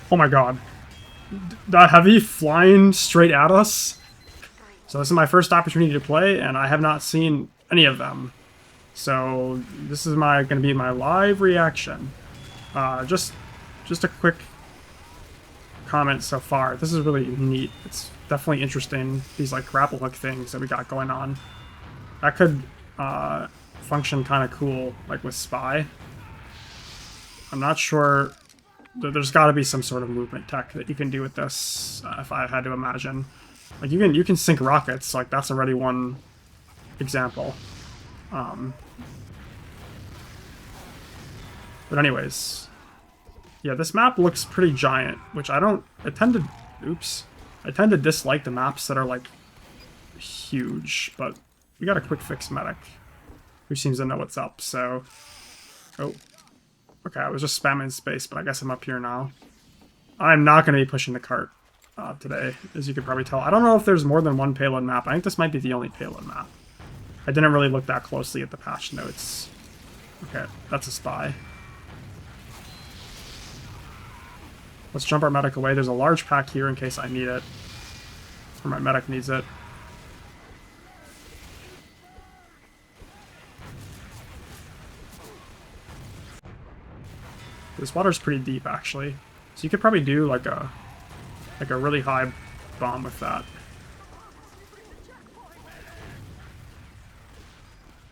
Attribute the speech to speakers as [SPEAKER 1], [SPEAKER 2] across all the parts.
[SPEAKER 1] Oh my god. That heavy flying straight at us. So this is my first opportunity to play, and I have not seen any of them. So this is going to be my live reaction. Just a quick comment so far. This is really neat. It's definitely interesting. These like grapple hook things that we got going on. That could function kind of cool, like with Spy. I'm not sure. There's got to be some sort of movement tech that you can do with this. If I had to imagine, like you can sink rockets. Like that's already one example. But anyways, yeah, this map looks pretty giant, which I tend to dislike the maps that are like huge. But we got a quick fix medic who seems to know what's up. So, oh. Okay, I was just spamming space, but I guess I'm up here now. I'm not going to be pushing the cart today, as you could probably tell. I don't know if there's more than one payload map. I think this might be the only payload map. I didn't really look that closely at the patch notes. Okay, that's a spy. Let's jump our medic away. There's a large pack here in case I need it. Or my medic needs it. This water's pretty deep, actually. So you could probably do like a really high bomb with that.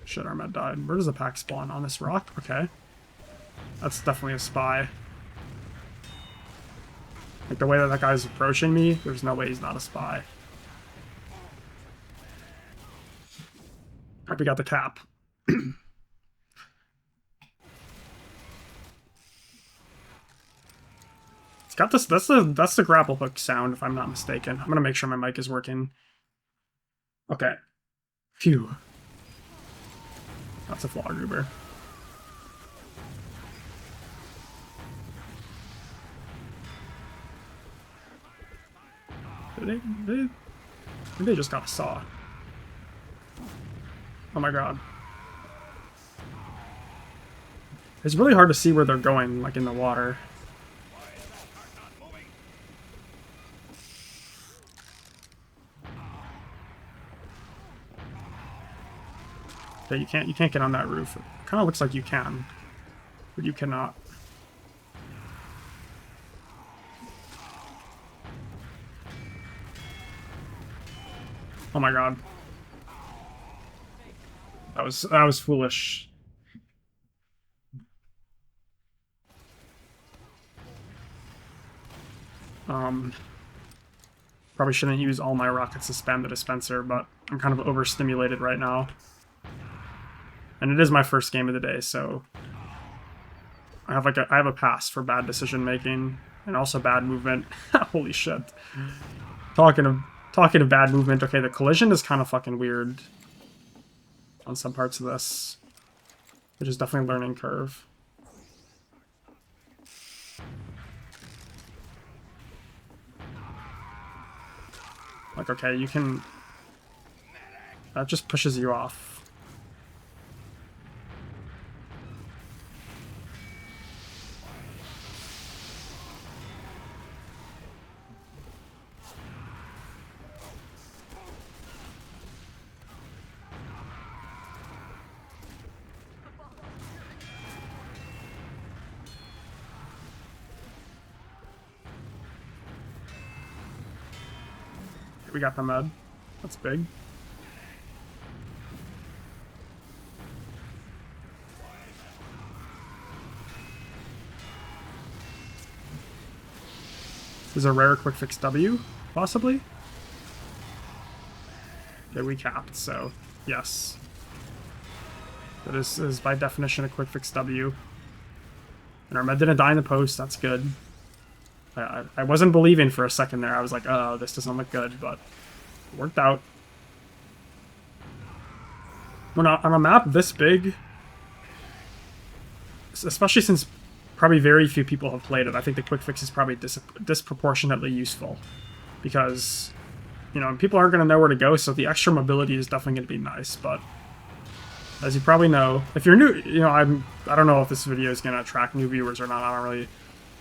[SPEAKER 1] Shit, our med died. Where does the pack spawn? On this rock? Okay. That's definitely a spy. Like the way that guy's approaching me, there's no way he's not a spy. Alright, we got the tap. Got this. That's the grapple hook sound, if I'm not mistaken. I'm gonna make sure my mic is working. Okay. Phew. That's a flaw goober. They just got a saw. Oh my god. It's really hard to see where they're going, like in the water. Okay, you can't get on that roof. It kind of looks like you can, but you cannot. Oh my god. That was foolish. Probably shouldn't use all my rockets to spam the dispenser, but I'm kind of overstimulated right now. And it is my first game of the day, so I have a pass for bad decision making and also bad movement. Holy shit. Talking of bad movement, okay, the collision is kind of fucking weird on some parts of this, which is definitely a learning curve. Like, okay, you can... That just pushes you off. We got the med. That's big. Is a rare quick fix W, possibly? Okay, we capped, so yes. That is by definition a quick fix W. And our med didn't die in the post, that's good. I wasn't believing for a second there. I was like, oh, this doesn't look good, but it worked out. When on a map this big, especially since probably very few people have played it, I think the quick fix is probably disproportionately useful. Because, you know, people aren't going to know where to go, so the extra mobility is definitely going to be nice, but as you probably know, if you're new, you know, I don't know if this video is going to attract new viewers or not. I don't really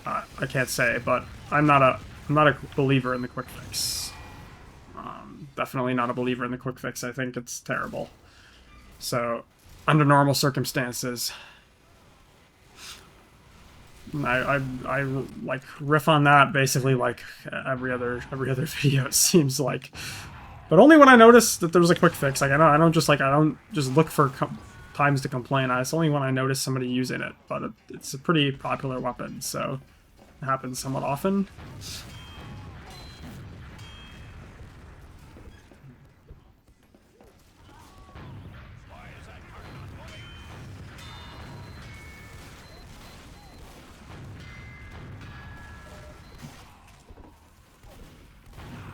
[SPEAKER 1] I can't say, but I'm not a believer in the quick fix. Definitely not a believer in the quick fix. I think it's terrible. So, under normal circumstances, I like riff on that basically like every other video, it seems like, but only when I notice that there's a quick fix. Like I don't just look for times to complain. It's only when I notice somebody using it, but it's a pretty popular weapon, so it happens somewhat often.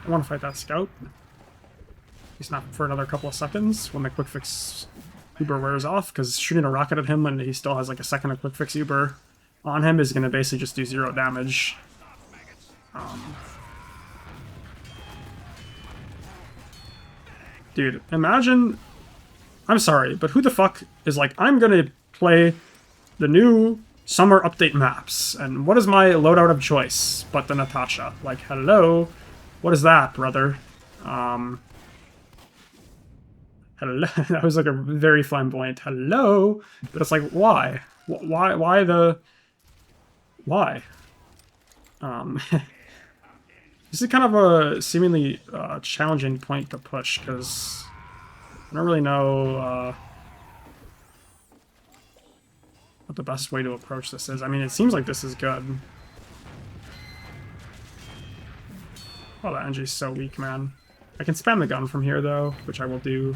[SPEAKER 1] I want to fight that scout. He's not for another couple of seconds when the quick fix Uber wears off, because shooting a rocket at him when he still has like a second of quick fix Uber on him is going to basically just do 0 damage. Dude, imagine... I'm sorry, but who the fuck is like, I'm going to play the new summer update maps, and what is my loadout of choice but the Natasha? Like, hello? What is that, brother? Hello? That was like a very flamboyant hello, but it's like, why? Why the... Why? This is kind of a seemingly challenging point to push, because I don't really know what the best way to approach this is. I mean, it seems like this is good. Oh, that NG's so weak, man. I can spam the gun from here, though, which I will do.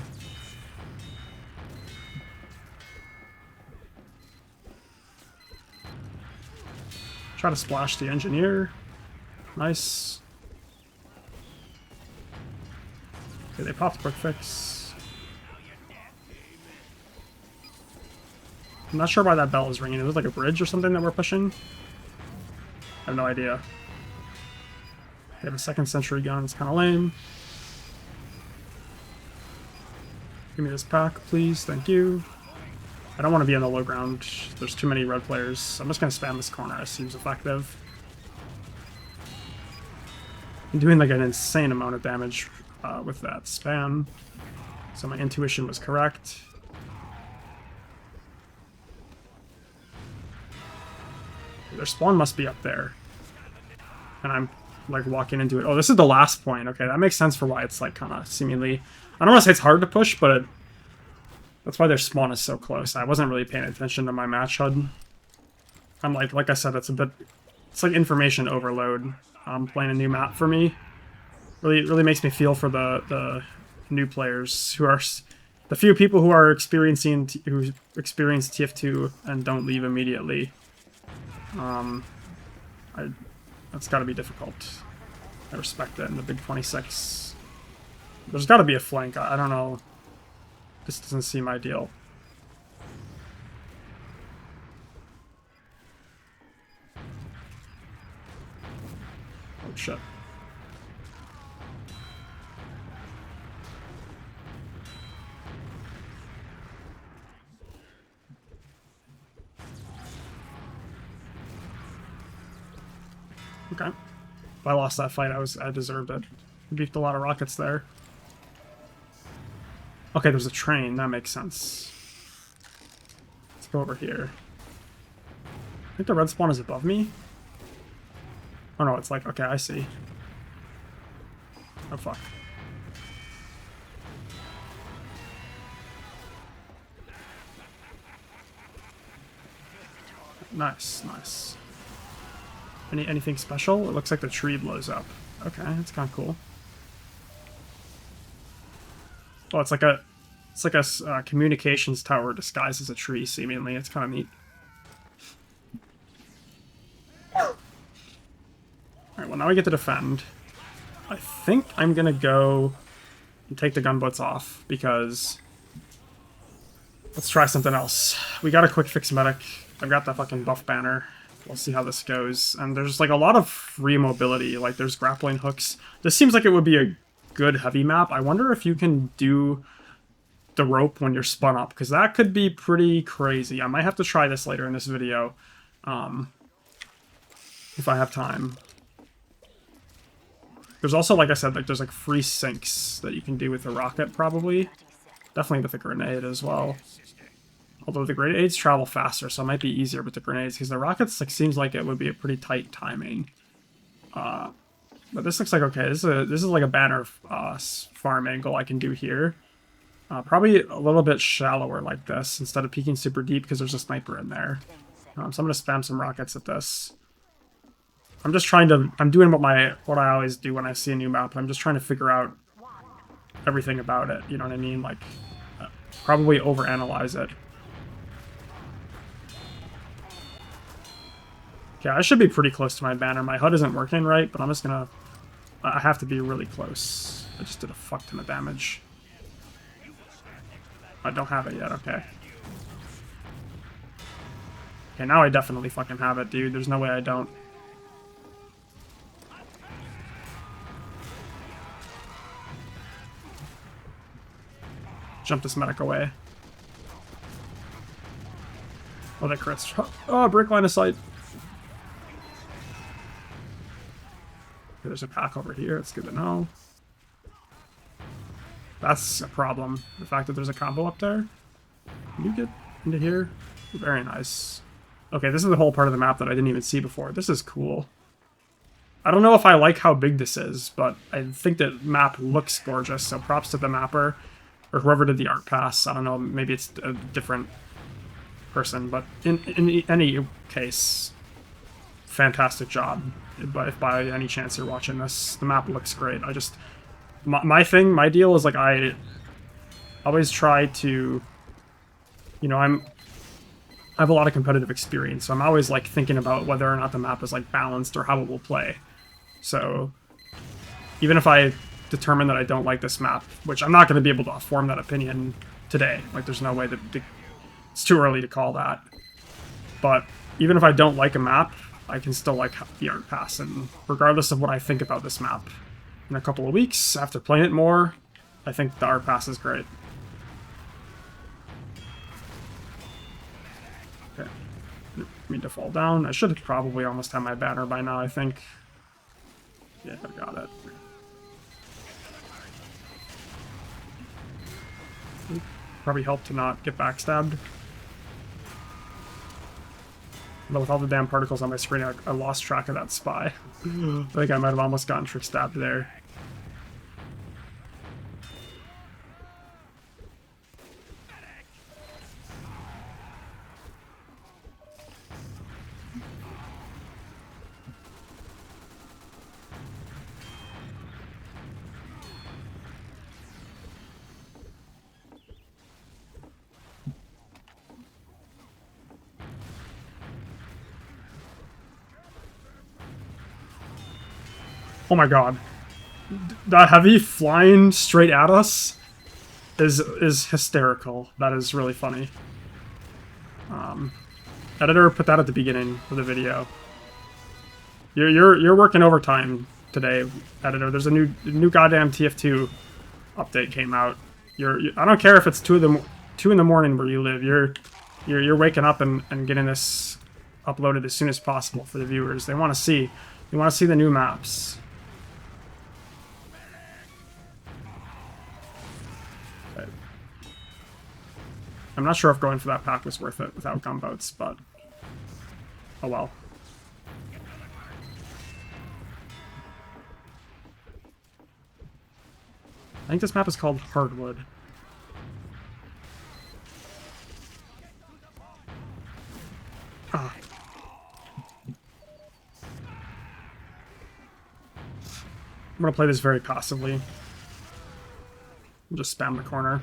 [SPEAKER 1] Try to splash the engineer. Nice. Okay, they popped quick fix. I'm not sure why that bell is ringing. Is it like a bridge or something that we're pushing? I have no idea. They have a 2nd century gun. It's kind of lame. Give me this pack, please. Thank you. I don't want to be on the low ground. There's too many red players. I'm just going to spam this corner. It seems effective. I'm doing like an insane amount of damage with that spam. So my intuition was correct. Their spawn must be up there. And I'm like walking into it. Oh, this is the last point. Okay, that makes sense for why it's like kind of seemingly... I don't want to say it's hard to push, but that's why their spawn is so close. I wasn't really paying attention to my match HUD. I'm like I said, it's like information overload. Playing a new map for me really makes me feel for the new players who are the few people who are experiencing who experience TF2 and don't leave immediately. That's got to be difficult. I respect that in the Big 26. There's got to be a flank. I don't know. This doesn't seem ideal. Oh shit. Okay. If I lost that fight, I deserved it. I beefed a lot of rockets there. Okay, there's a train. That makes sense. Let's go over here. I think the red spawn is above me. Oh no, it's like, okay, I see. Oh fuck. Nice, nice. Anything special? It looks like the tree blows up. Okay, that's kind of cool. Oh, it's like a communications tower disguised as a tree, seemingly. It's kind of neat. Alright, well now we get to defend. I think I'm gonna go and take the gunboats off, because... Let's try something else. We got a quick fix medic. I've got that fucking buff banner. We'll see how this goes. And there's like a lot of free mobility. Like there's grappling hooks. This seems like it would be a good heavy map. I wonder if you can do the rope when you're spun up, because that could be pretty crazy. I might have to try this later in this video. if I have time. There's also, like I said, like there's like free sinks that you can do with a rocket, probably. Definitely with a grenade as well. Although the grenades travel faster, so it might be easier with the grenades, because the rockets like seems like it would be a pretty tight timing. But this looks like okay. This is like a banner farm angle I can do here. Probably a little bit shallower like this instead of peeking super deep because there's a sniper in there. So I'm gonna spam some rockets at this. I'm just trying to. I'm doing what I always do when I see a new map. I'm just trying to figure out everything about it. You know what I mean? Like, probably overanalyze it. Okay, I should be pretty close to my banner. My HUD isn't working right, but I'm just gonna... I have to be really close. I just did a fuck ton of damage. I don't have it yet, okay. Okay, now I definitely fucking have it, dude. There's no way I don't. Jump this medic away. Oh, that crits. Oh, break line of sight. Okay, there's a pack over here. It's good to know. That's a problem. The fact that there's a combo up there. Can you get into here? Very nice. Okay, this is the whole part of the map that I didn't even see before. This is cool. I don't know if I like how big this is, but I think the map looks gorgeous, so props to the mapper. Or whoever did the art pass. I don't know, maybe it's a different person, but in any case, fantastic job. But if by any chance you're watching this, the map looks great. I just... My deal is, like, I always try to... You know, I have a lot of competitive experience, so I'm always, like, thinking about whether or not the map is, like, balanced or how it will play. So, even if I determine that I don't like this map, which I'm not going to be able to form that opinion today. Like, there's no way that... It's too early to call that. But even if I don't like a map, I can still like the art pass, and regardless of what I think about this map, in a couple of weeks, after playing it more, I think the art pass is great. Okay. Didn't mean to fall down. I should probably almost have my banner by now, I think. Yeah, I got it. Probably helped to not get backstabbed. But with all the damn particles on my screen, I lost track of that spy. I think I might have almost gotten trick stabbed there. Oh my god. That heavy flying straight at us is hysterical. That is really funny. Editor, put that at the beginning of the video. You're working overtime today, editor. There's a new goddamn TF2 update came out. I don't care if it's 2 in the morning where you live. You're waking up and getting this uploaded as soon as possible for the viewers. They want to see the new maps. I'm not sure if going for that pack was worth it without gunboats, but oh well. I think this map is called Hardwood. Ah. I'm gonna play this very passively. Just spam the corner.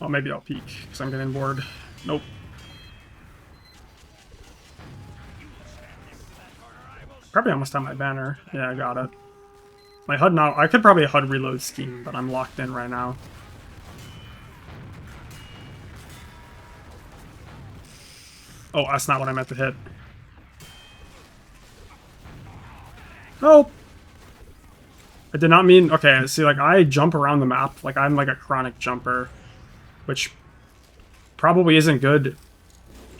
[SPEAKER 1] Oh, maybe I'll peek, because I'm getting bored. Nope. Probably almost have my banner. Yeah, I got it. My HUD now... I could probably HUD reload scheme, but I'm locked in right now. Oh, that's not what I meant to hit. Oh! I did not mean... Okay, see, like, I jump around the map. Like, I'm like a chronic jumper. Which probably isn't good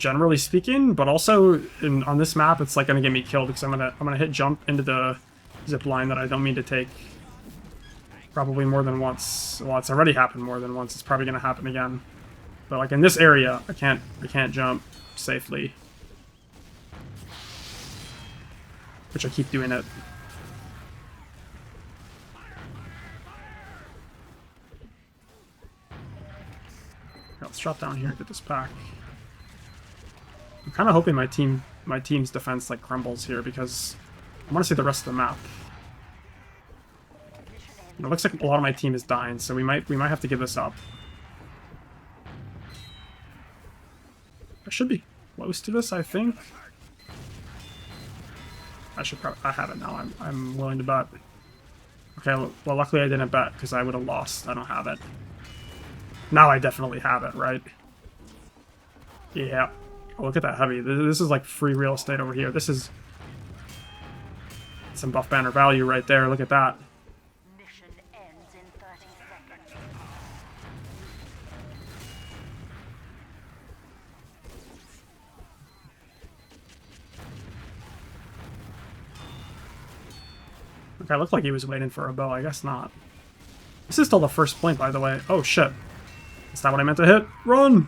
[SPEAKER 1] generally speaking, but also on this map, it's like gonna get me killed because I'm gonna hit jump into the zip line that I don't mean to take. Probably more than once. Well, it's already happened more than once. It's probably gonna happen again. But like in this area, I can't jump safely, which I keep doing it. Let's drop down here and get this pack. I'm kind of hoping my team's defense like crumbles here because I want to see the rest of the map. It looks like a lot of my team is dying, so we might have to give this up. I should be close to this, I think. I have it now. I'm willing to bet. Okay, well luckily I didn't bet because I would have lost. I don't have it. Now I definitely have it, right? Yeah. Oh, look at that heavy. This is like free real estate over here. This is some buff banner value right there. Look at that.
[SPEAKER 2] Mission ends in 30 seconds.
[SPEAKER 1] Okay, it looked like he was waiting for a bow. I guess not. This is still the first point, by the way. Oh, shit. That's not what I meant to hit. Run!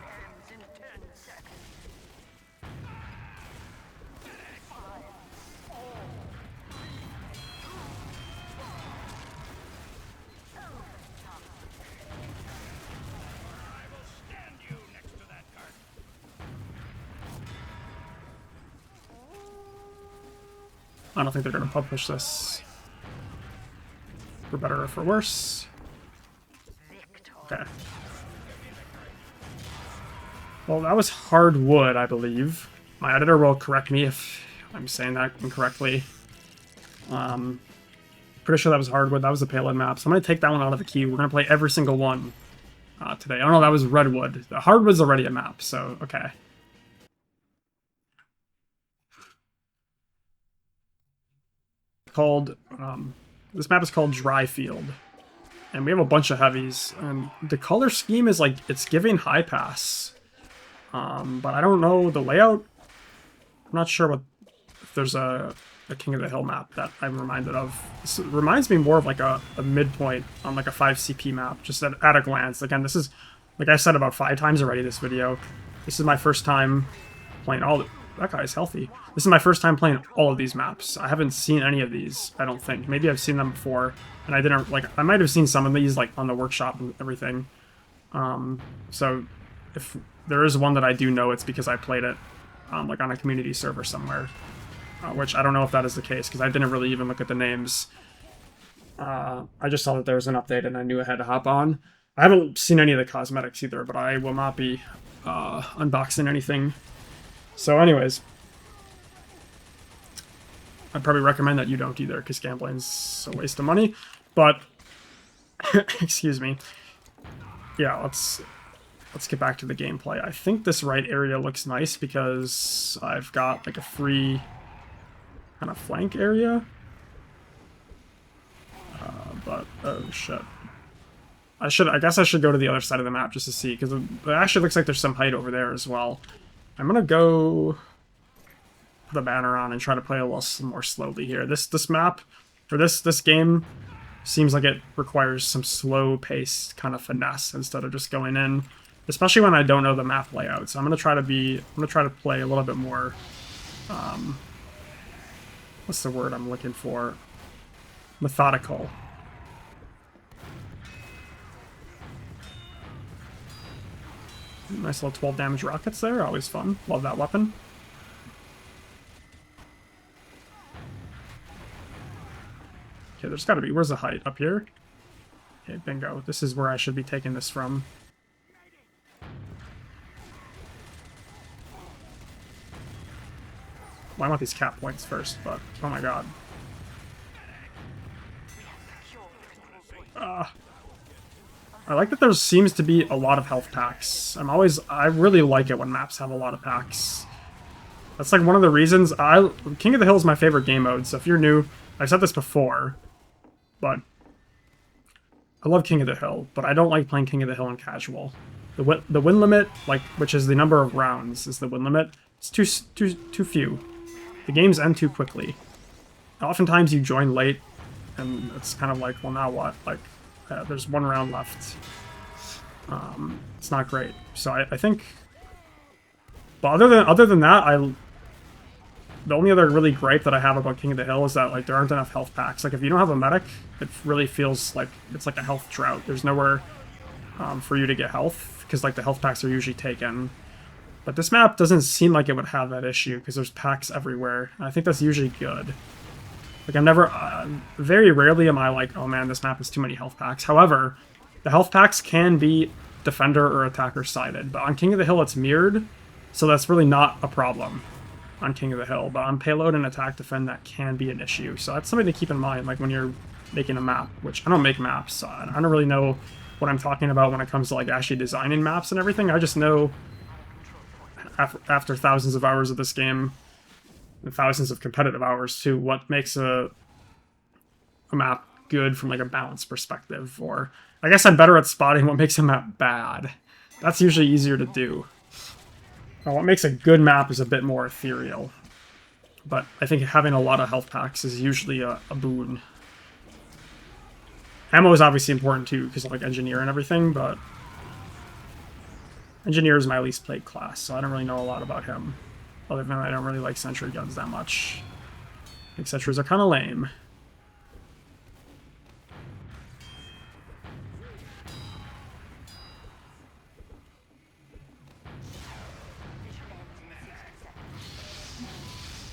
[SPEAKER 1] I don't think they're going to publish this. For better or for worse. Okay. Well, that was hardwood, I believe. My editor will correct me if I'm saying that incorrectly. Pretty sure that was hardwood. That was the payload map. So I'm going to take that one out of the queue. We're going to play every single one today. Oh no, that was redwood. The hardwood's already a map, so okay. Called this map is called Dryfield, and we have a bunch of heavies, and the color scheme is like it's giving high pass, but I don't know the layout. I'm not sure if there's a King of the Hill map that I'm reminded of. This reminds me more of like a midpoint on like a 5 CP map, just at a glance. Again, this is like I said about 5 times already this video. This is my first time playing all. That guy's healthy. This is my first time playing all of these maps. I haven't seen any of these, I don't think. Maybe I've seen them before, and I didn't, like, I might have seen some of these, like, on the workshop and everything. So, if there is one that I do know, it's because I played it, like, on a community server somewhere. Which I don't know if that is the case, because I didn't really even look at the names. I just saw that there was an update, and I knew I had to hop on. I haven't seen any of the cosmetics either, but I will not be unboxing anything. So anyways, I'd probably recommend that you don't either, because gambling's a waste of money, but, excuse me. Yeah, let's get back to the gameplay. I think this right area looks nice, because I've got, like, a free kind of flank area. But, oh shit. I guess I should go to the other side of the map just to see, because it actually looks like there's some height over there as well. I'm gonna go put the banner on and try to play a little more slowly here. This map, or this game, seems like it requires some slow-paced kind of finesse instead of just going in, especially when I don't know the map layout. So I'm gonna try to play a little bit more. What's the word I'm looking for? Methodical. Nice little 12 damage rockets there, always fun. Love that weapon. Okay, there's gotta be, where's the height? Up here? Okay, bingo. This is where I should be taking this from. Well, I want these cap points first, but oh my god. I like that there seems to be a lot of health packs. I really like it when maps have a lot of packs. That's like one of the reasons King of the Hill is my favorite game mode, so if you're new, I've said this before, but I love King of the Hill, but I don't like playing King of the Hill in casual. The win limit, like, which is the number of rounds, is the win limit. It's too few. The games end too quickly. Oftentimes you join late, and it's kind of like, well, now what? Like, there's 1 round left. It's not great. So I think. But other than that, the only other really gripe that I have about King of the Hill is that like there aren't enough health packs. Like if you don't have a medic, it really feels like it's like a health drought. There's nowhere for you to get health because like the health packs are usually taken. But this map doesn't seem like it would have that issue because there's packs everywhere. And I think that's usually good. Like I'm never, very rarely am I like, oh man, this map has too many health packs. However, the health packs can be defender or attacker sided, but on King of the Hill it's mirrored, so that's really not a problem on King of the Hill. But on payload and attack defend, that can be an issue. So that's something to keep in mind, like when you're making a map, which I don't make maps, so I don't really know what I'm talking about when it comes to like actually designing maps and everything. I just know after thousands of hours of this game, and thousands of competitive hours too, what makes a map good from like a balance perspective. Or I guess I'm better at spotting what makes a map bad. That's usually easier to do. Now, what makes a good map is a bit more ethereal. But I think having a lot of health packs is usually a boon. Ammo is obviously important too, because of like engineer and everything, but engineer is my least played class, so I don't really know a lot about him. Other than I don't really like sentry guns that much. I think sentries are kind of lame.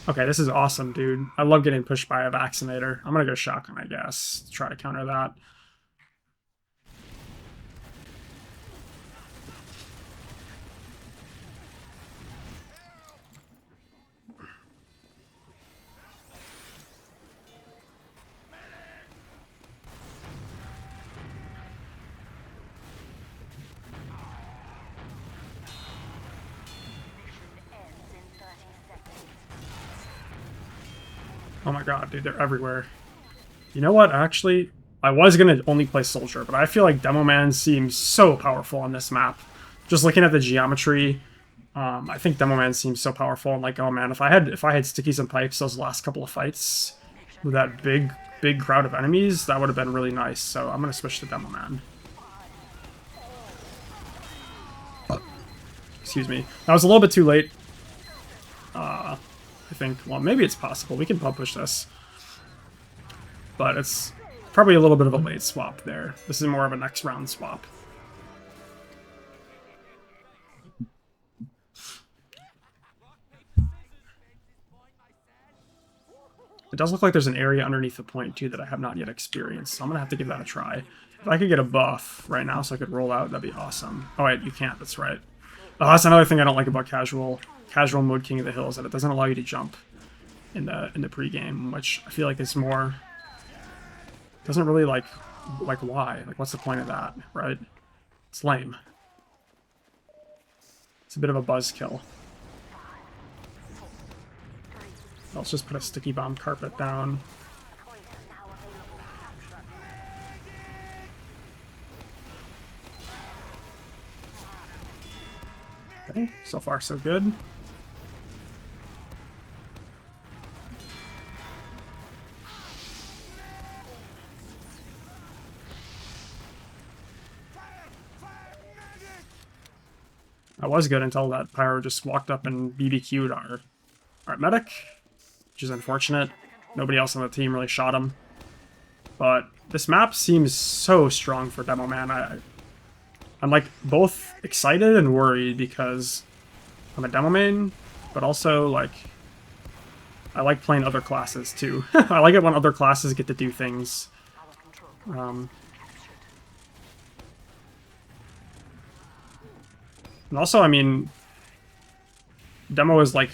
[SPEAKER 1] Okay, this is awesome, dude. I love getting pushed by a vaccinator. I'm gonna go shotgun, I guess, to try to counter that. Oh my god, dude, they're everywhere. You know what, actually? I was going to only play Soldier, but I feel like Demoman seems so powerful on this map. Just looking at the geometry, I think Demoman seems so powerful. And like, oh man, if I had stickies and pipes those last couple of fights with that big crowd of enemies, that would have been really nice. So I'm going to switch to Demoman. Excuse me. I was a little bit too late. I think, well, maybe it's possible. We can pub push this. But it's probably a little bit of a late swap there. This is more of a next round swap. It does look like there's an area underneath the point, too, that I have not yet experienced. So I'm going to have to give that a try. If I could get a buff right now so I could roll out, that'd be awesome. Oh, wait, you can't. That's right. Oh, that's another thing I don't like about casual mode King of the Hill, is that it doesn't allow you to jump in the pregame, which I feel like is more, doesn't really like why? Like, what's the point of that, right? It's lame. It's a bit of a buzzkill. Let's just put a sticky bomb carpet down. Okay, so far so good. That was good until that Pyro just walked up and BBQ'd our medic, which is unfortunate. Nobody else on the team really shot him. But this map seems so strong for Demoman. I'm like both excited and worried because I'm a Demoman, but also like I like playing other classes too. I like it when other classes get to do things. And also, I mean, demo is like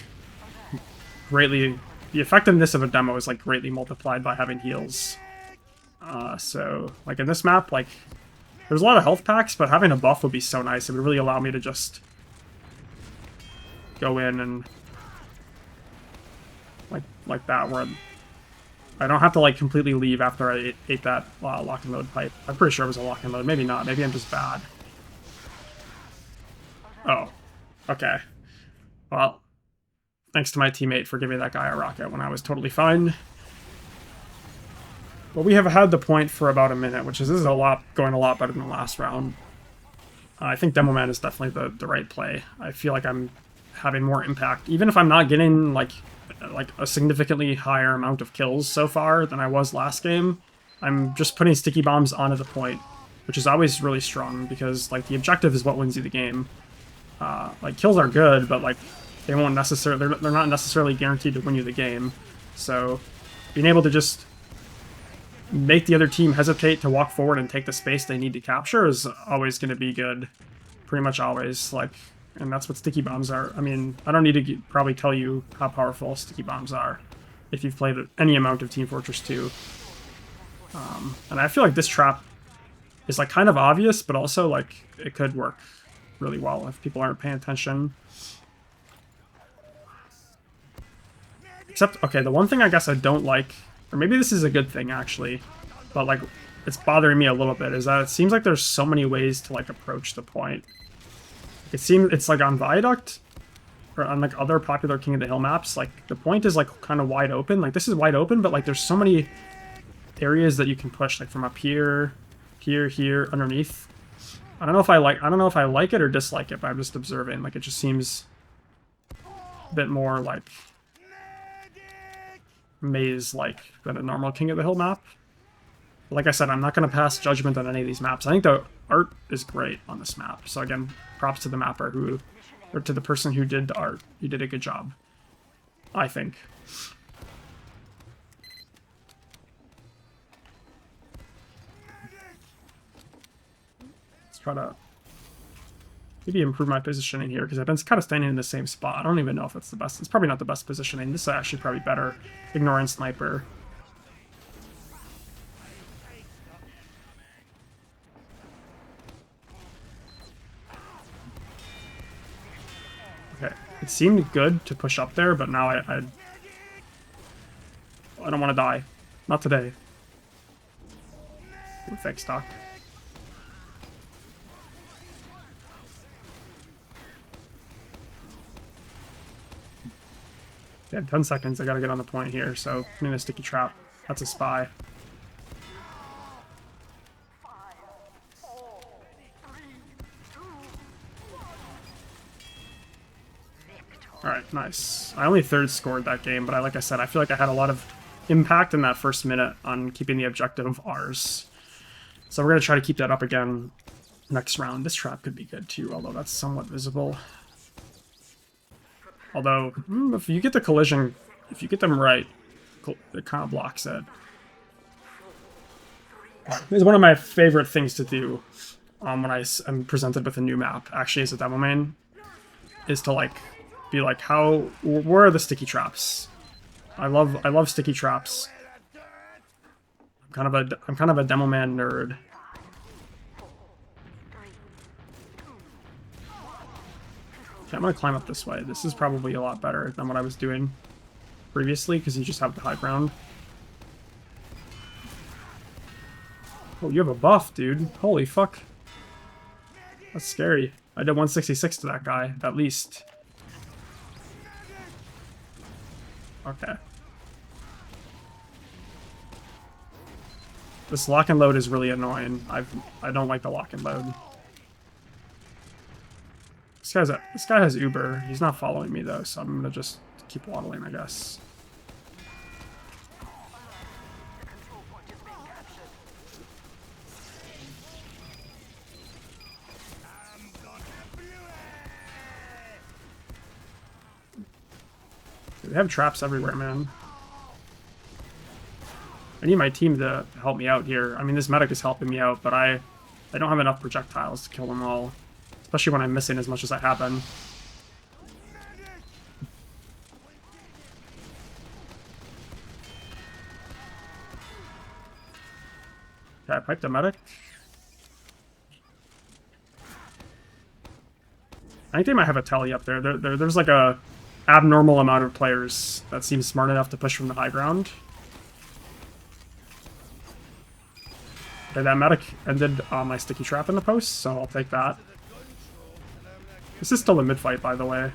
[SPEAKER 1] greatly, the effectiveness of a demo is like greatly multiplied by having heals. So like in this map, like there's a lot of health packs, but having a buff would be so nice. It would really allow me to just go in and like that, where I don't have to like completely leave after I ate that lock and load pipe. I'm pretty sure it was a lock and load. Maybe not. Maybe I'm just bad. Oh, okay. Well, thanks to my teammate for giving that guy a rocket when I was totally fine. But we have had the point for about a minute, which is this is going a lot better than the last round. I think Demoman is definitely the right play. I feel like I'm having more impact, even if I'm not getting like a significantly higher amount of kills so far than I was last game. I'm just putting sticky bombs onto the point, which is always really strong because like the objective is what wins you the game. Like kills are good, but like they won't necessarily they're not necessarily guaranteed to win you the game. So being able to just make the other team hesitate to walk forward and take the space they need to capture is always going to be good. Pretty much always. Like, and that's what sticky bombs are. I mean, I don't need to probably tell you how powerful sticky bombs are if you've played any amount of Team Fortress 2. And I feel like this trap is like kind of obvious, but also like it could work really well if people aren't paying attention. Except, okay, the one thing I guess I don't like, or maybe this is a good thing actually, but like it's bothering me a little bit, is that it seems like there's so many ways to like approach the point. It seems it's like on Viaduct or on like other popular King of the Hill maps, like the point is like kind of wide open. Like this is wide open, but like there's so many areas that you can push, like from up here, here, underneath. I don't know if I like it or dislike it, but I'm just observing. Like it just seems a bit more like maze-like than a normal King of the Hill map. Like I said, I'm not going to pass judgment on any of these maps. I think the art is great on this map. So again, props to the mapper or to the person who did the art. You did a good job, I think. Let's try to maybe improve my positioning here, because I've been kind of standing in the same spot. I don't even know if it's the best. It's probably not the best positioning. This is actually probably better. Ignoring sniper. Okay, it seemed good to push up there, but now I don't want to die. Not today. Ooh, fake stock. Yeah, 10 seconds. I gotta get on the point here, so I'm in a sticky trap. That's a spy. Alright, nice. I only third scored that game, but like I said, I feel like I had a lot of impact in that first minute on keeping the objective of ours. So we're going to try to keep that up again next round. This trap could be good too, although that's somewhat visible. Although, if you get the collision, if you get them right, it kind of blocks it. It's one of my favorite things to do when I'm presented with a new map, actually as a Demoman, is to like be like, where are the sticky traps? I love sticky traps. I'm kind of a Demoman nerd. Okay, I'm gonna climb up this way. This is probably a lot better than what I was doing previously, because you just have the high ground. Oh, you have a buff, dude. Holy fuck. That's scary. I did 166 to that guy, at least. Okay. This lock and load is really annoying. I don't like the lock and load. This guy has Uber. He's not following me though, so I'm gonna just keep waddling, I guess. They have traps everywhere, man. I need my team to help me out here. I mean, this medic is helping me out, but I don't have enough projectiles to kill them all. Especially when I'm missing as much as I have been. Okay, I piped a medic. I think they might have a tele up there. There's like a abnormal amount of players that seem smart enough to push from the high ground. Okay, that medic ended my sticky trap in the post, so I'll take that. This is still a mid-fight, by the way.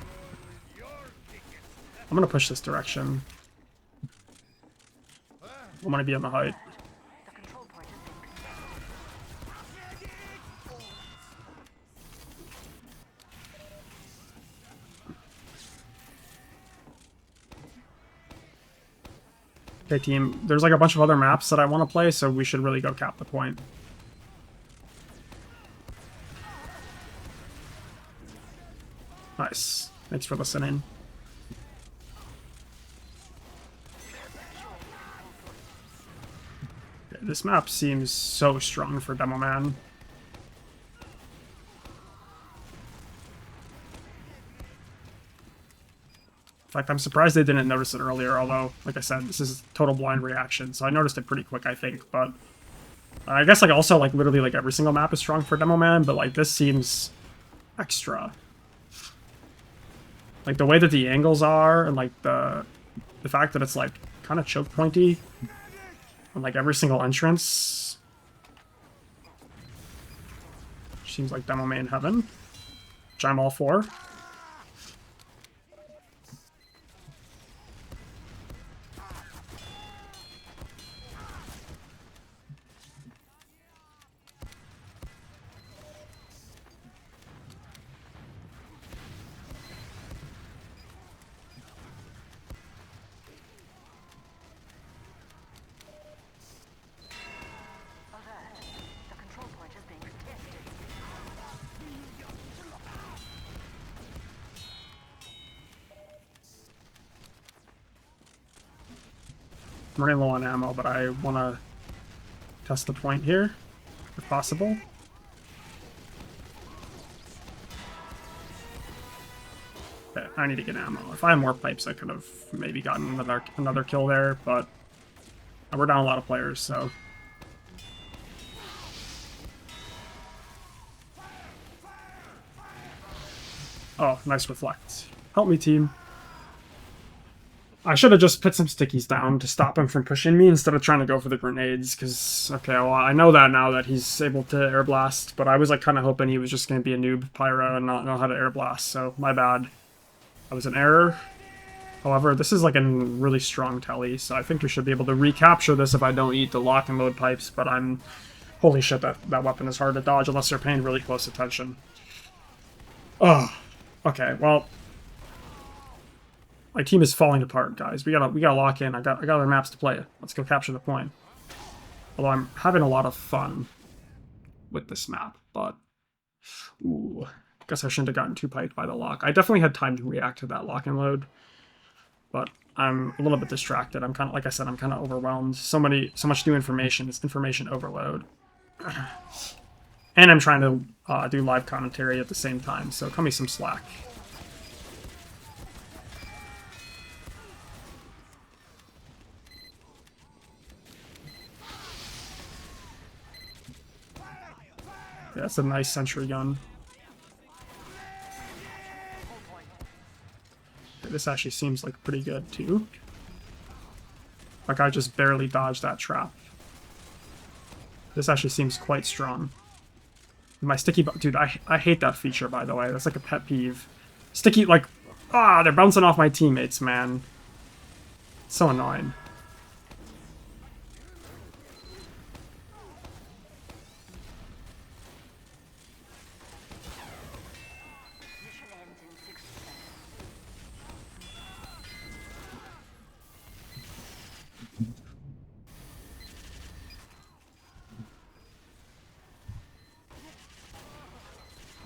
[SPEAKER 1] I'm gonna push this direction. I want to be on the height.
[SPEAKER 2] The control point has been
[SPEAKER 1] Okay, team. There's like a bunch of other maps that I want to play, so we should really go cap the point. Nice. Thanks for listening. Okay, this map seems so strong for Demoman. In fact, I'm surprised they didn't notice it earlier, although, like I said, this is total blind reaction, so I noticed it pretty quick, I think, but I guess, like, also, like, literally, like, every single map is strong for Demoman, but, like, this seems extra. Like, the way that the angles are, and, like, the fact that it's, like, kind of choke pointy, and, like, every single entrance seems like Demoman heaven, which I'm all for.
[SPEAKER 2] The control point is being contested.
[SPEAKER 1] I'm running low on ammo, but I want to test the point here, if possible. Okay, I need to get ammo. If I had more pipes, I could have maybe gotten another kill there, but we're down a lot of players, so... Oh, nice reflect. Help me, team. I should have just put some stickies down to stop him from pushing me instead of trying to go for the grenades, because, okay, well, I know that now that he's able to air blast, but I was, like, kind of hoping he was just going to be a noob Pyro and not know how to air blast, so my bad. That was an error. However, this is, like, a really strong telly, so I think we should be able to recapture this if I don't eat the lock and load pipes, but I'm... Holy shit, that weapon is hard to dodge unless they're paying really close attention. Oh, okay, well... My team is falling apart, guys. We gotta lock in. I got other maps to play. Let's go capture the point. Although I'm having a lot of fun with this map, but ooh, guess I shouldn't have gotten too piped by the lock. I definitely had time to react to that lock and load, but I'm a little bit distracted. I'm kind of, like I said, I'm kind of overwhelmed. So much new information. It's information overload, and I'm trying to do live commentary at the same time. So cut me some slack. Yeah, that's a nice sentry gun. This actually seems like pretty good too. Like I just barely dodged that trap. This actually seems quite strong. My sticky dude, I hate that feature, by the way. That's like a pet peeve. Sticky, like, they're bouncing off my teammates, man. It's so annoying.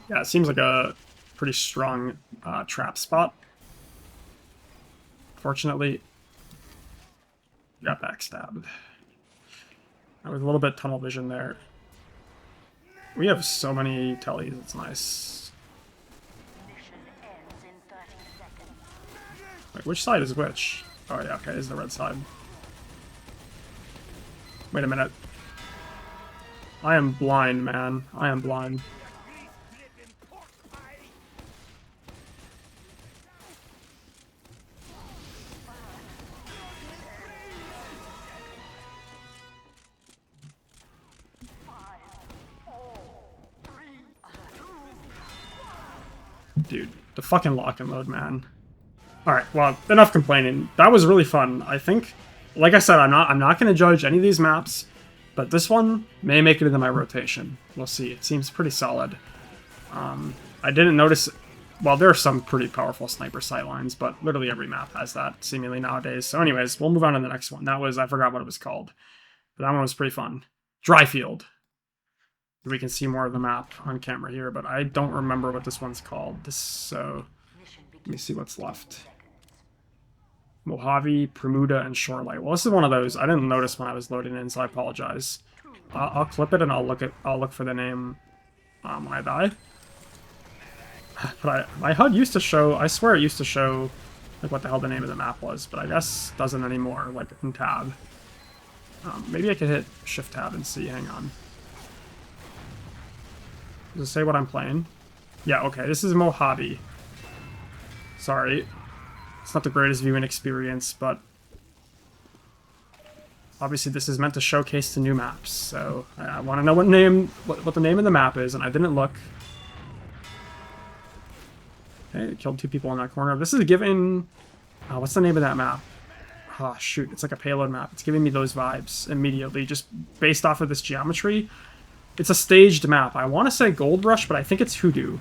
[SPEAKER 1] Yeah, it seems like a pretty strong trap spot. Fortunately, got backstabbed. I was a little bit tunnel vision there. We have so many tellies, it's nice.
[SPEAKER 2] Mission ends in 30 seconds.
[SPEAKER 1] Wait, which side is which? Oh yeah, okay, it's the red side. Wait a minute. I am blind, man. I am blind. Dude, the fucking lock and load, man. Alright, well, enough complaining. That was really fun. I think, like I said, I'm not going to judge any of these maps, but this one may make it into my rotation. We'll see. It seems pretty solid. I didn't notice... Well, there are some pretty powerful sniper sightlines, but literally every map has that, seemingly, nowadays. So anyways, we'll move on to the next one. That was... I forgot what it was called. But that one was pretty fun. Dryfield. We can see more of the map on camera here, but I don't remember what this one's called. So... Let me see what's left. Mojave, Premuda, and Shorelight. Well, this is one of those. I didn't notice when I was loading in, so I apologize. I'll clip it and I'll look for the name when I die. But my HUD used to show. I swear it used to show like what the hell the name of the map was, but I guess doesn't anymore. Like in tab. Maybe I could hit Shift Tab and see. Hang on. Does it say what I'm playing? Yeah. Okay. This is Mojave. Sorry. It's not the greatest viewing experience, but obviously this is meant to showcase the new maps, so I want to know what the name of the map is, and I didn't look. Okay, killed 2 people in that corner. This is giving... what's the name of that map? Oh, shoot. It's like a payload map. It's giving me those vibes immediately, just based off of this geometry. It's a staged map. I want to say Gold Rush, but I think it's Hoodoo.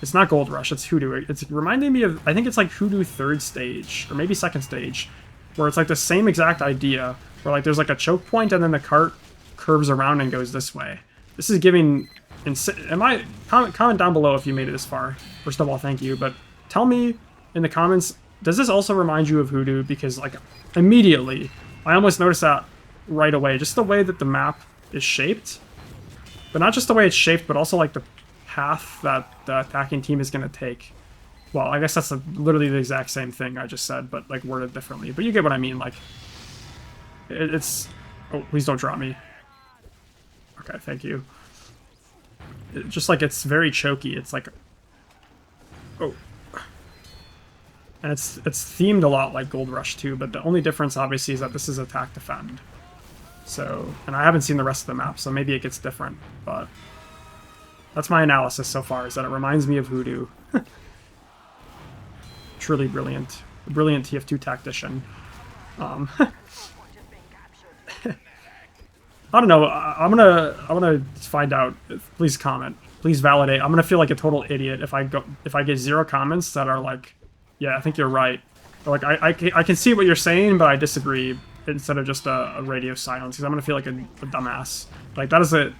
[SPEAKER 1] It's not Gold Rush, it's Hoodoo. It's reminding me of... I think it's like Hoodoo 3rd stage, or maybe 2nd stage, where it's like the same exact idea, where like there's like a choke point, and then the cart curves around and goes this way. This is giving... Comment down below if you made it this far. First of all, thank you, but tell me in the comments, does this also remind you of Hoodoo? Because, like, immediately, I almost noticed that right away. Just the way that the map is shaped. But not just the way it's shaped, but also, like, the path that the attacking team is going to take. Well, I guess that's literally the exact same thing I just said, but, like, worded differently. But you get what I mean, like, it's... Oh, please don't drop me. Okay, thank you. Just like it's very choky. It's like, oh, and it's themed a lot like Gold Rush too. But the only difference, obviously, is that this is attack defend. So, and I haven't seen the rest of the map, so maybe it gets different. But that's my analysis so far. Is that it reminds me of Hoodoo. Truly brilliant, brilliant TF2 tactician. I don't know. I'm gonna find out. Please comment. Please validate. I'm gonna feel like a total idiot if I get 0 comments that are like, yeah, I think you're right. Or like I can see what you're saying, but I disagree. Instead of just a radio silence, because I'm gonna feel like a dumbass. Like that is it.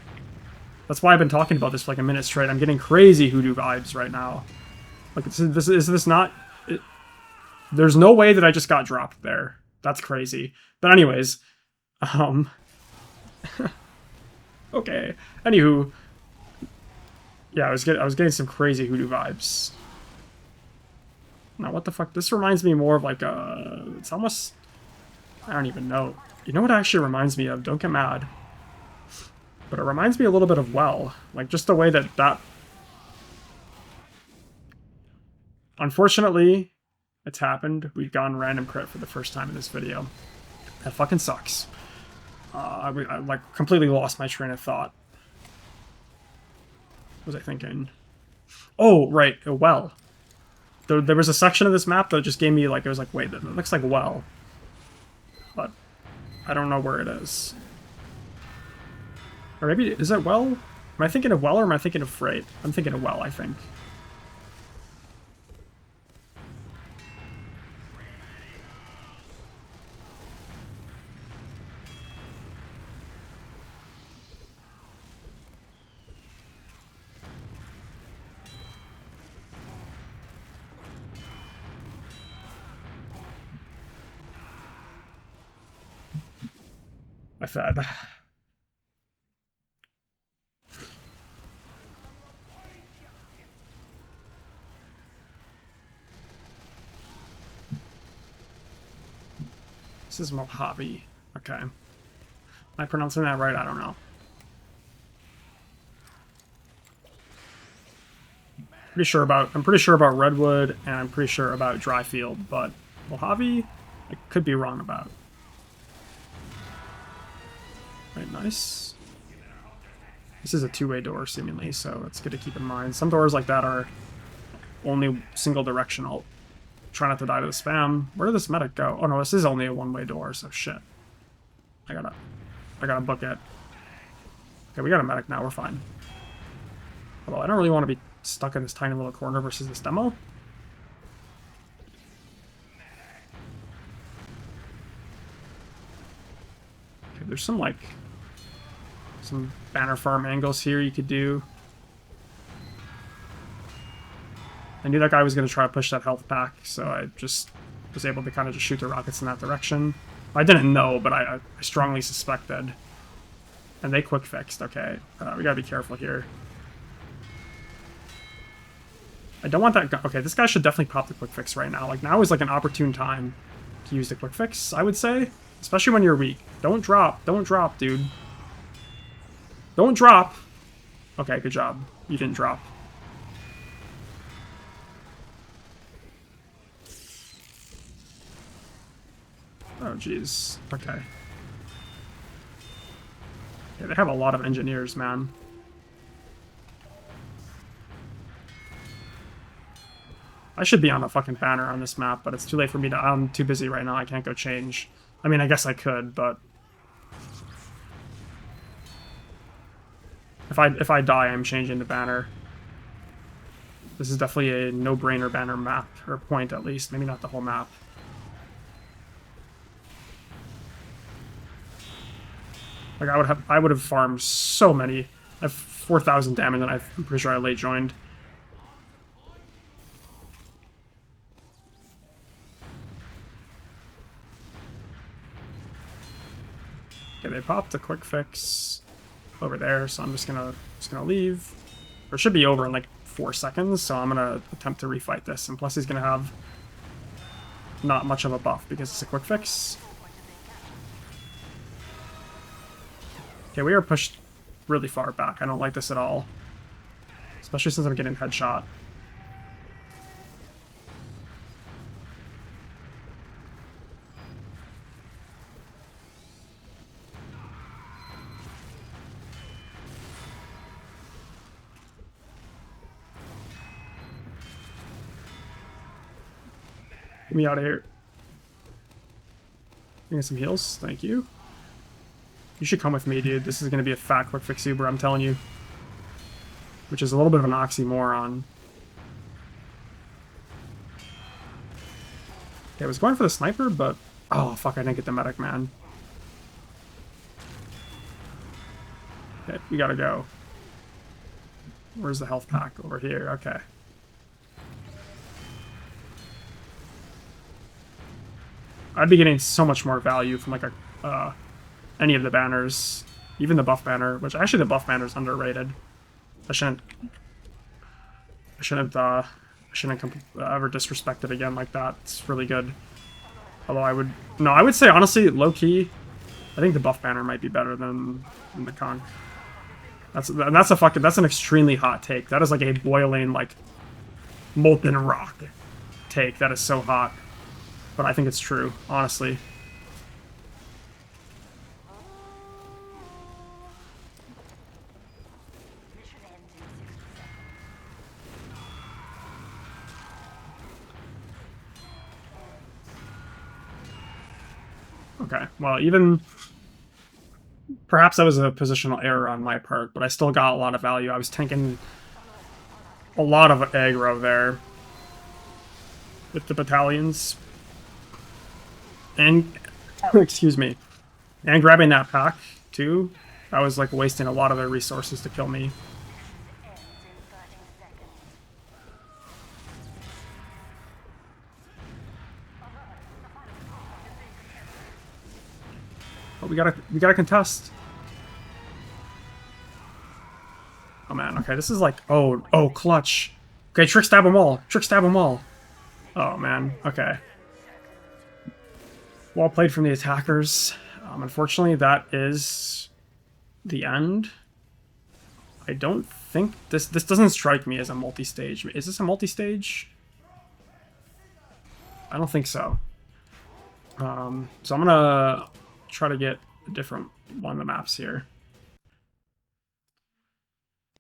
[SPEAKER 1] That's why I've been talking about this for like a minute straight. I'm getting crazy Hoodoo vibes right now. Like is this not? There's no way that I just got dropped there. That's crazy. But anyways, okay. Anywho, yeah, I was getting some crazy Hoodoo vibes. Now, what the fuck? This reminds me more of like a... It's almost... I don't even know. You know what it actually reminds me of? Don't get mad. But it reminds me a little bit of Well. Like, just the way that... Unfortunately, it's happened. We've gone random crit for the first time in this video. That fucking sucks. I like completely lost my train of thought. What was I thinking? Oh, right, a well. There was a section of this map that just gave me like, it was like, wait, that looks like well. But I don't know where it is. Or maybe, is it well? Am I thinking of well or am I thinking of freight? I'm thinking of well, I think. I fed. This is Mojave. Okay. Am I pronouncing that right? I don't know. I'm pretty sure about redwood, and I'm pretty sure about dryfield, but Mojave, I could be wrong about. Right, nice. This is a 2-way door, seemingly, so it's good to keep in mind. Some doors like that are only single direction. I'll try not to die to the spam. Where did this medic go? Oh no, this is only a one-way door, so shit. I gotta book it. Okay, we got a medic now, we're fine. Although I don't really want to be stuck in this tiny little corner versus this demo. Okay, there's some like some banner farm angles here you could do. I knew that guy was going to try to push that health pack, so I just was able to kind of just shoot the rockets in that direction. I didn't know, but I strongly suspected. And they quick fixed, okay. We gotta be careful here. I don't want that gun. Okay, this guy should definitely pop the quick fix right now. Like, now is like an opportune time to use the quick fix, I would say. Especially when you're weak. Don't drop, dude. Don't drop. Okay, good job. You didn't drop. Oh, jeez. Okay. Yeah, they have a lot of engineers, man. I should be on a fucking banner on this map, but it's too late for me to... I'm too busy right now. I can't go change. I mean, I guess I could, but... If I die, I'm changing the banner. This is definitely a no-brainer banner map, or point at least. Maybe not the whole map. Like, I would have farmed so many. I have 4,000 damage, and I'm pretty sure I late joined. Okay, they popped a quick fix over there, so I'm just gonna leave. Or it should be over in like 4 seconds, so I'm gonna attempt to refight this. And plus, he's gonna have not much of a buff because it's a quick fix. Okay, we are pushed really far back. I don't like this at all. Especially since I'm getting headshot. Get me out of here. Get some heals. Thank you. You should come with me, dude. This is going to be a fat quick fix Uber, I'm telling you. Which is a little bit of an oxymoron. Okay, I was going for the sniper, but... Oh, fuck, I didn't get the medic, man. Okay, we gotta go. Where's the health pack? Over here, okay. I'd be getting so much more value from, like, a... any of the banners, even the buff banner, which actually the buff banner is underrated. I shouldn't ever disrespect it again like that. It's really good. Although I would say honestly, low key, I think the buff banner might be better than the conch. That's an extremely hot take. That is like a boiling, like, molten rock take. That is so hot, but I think it's true, honestly. Okay, well, even... Perhaps that was a positional error on my part, but I still got a lot of value. I was tanking a lot of aggro there with the battalions. And, excuse me, and grabbing that pack, too. I was, like, wasting a lot of their resources to kill me. But we gotta contest. Oh man, okay, this is like, oh, clutch. Okay, trick stab them all. Trick stab them all. Oh man, okay. Well played from the attackers. Unfortunately, that is the end. I don't think this doesn't strike me as a multi-stage. Is this a multi-stage? I don't think so. So I'm gonna try to get a different one of the maps here.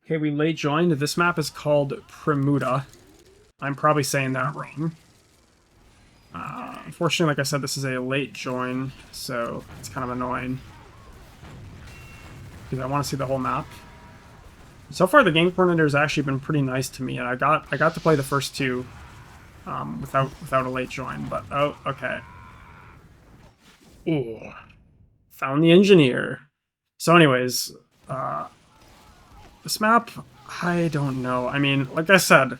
[SPEAKER 1] Okay, we late joined. This map is called Premuda. I'm probably saying that wrong. Unfortunately, like I said, this is a late join, so it's kind of annoying. Because I want to see the whole map. So far, the game coordinator has actually been pretty nice to me, and I got to play the first two without a late join. But oh, okay. Ooh, found the engineer. So, anyways, this map, I don't know. I mean, like I said,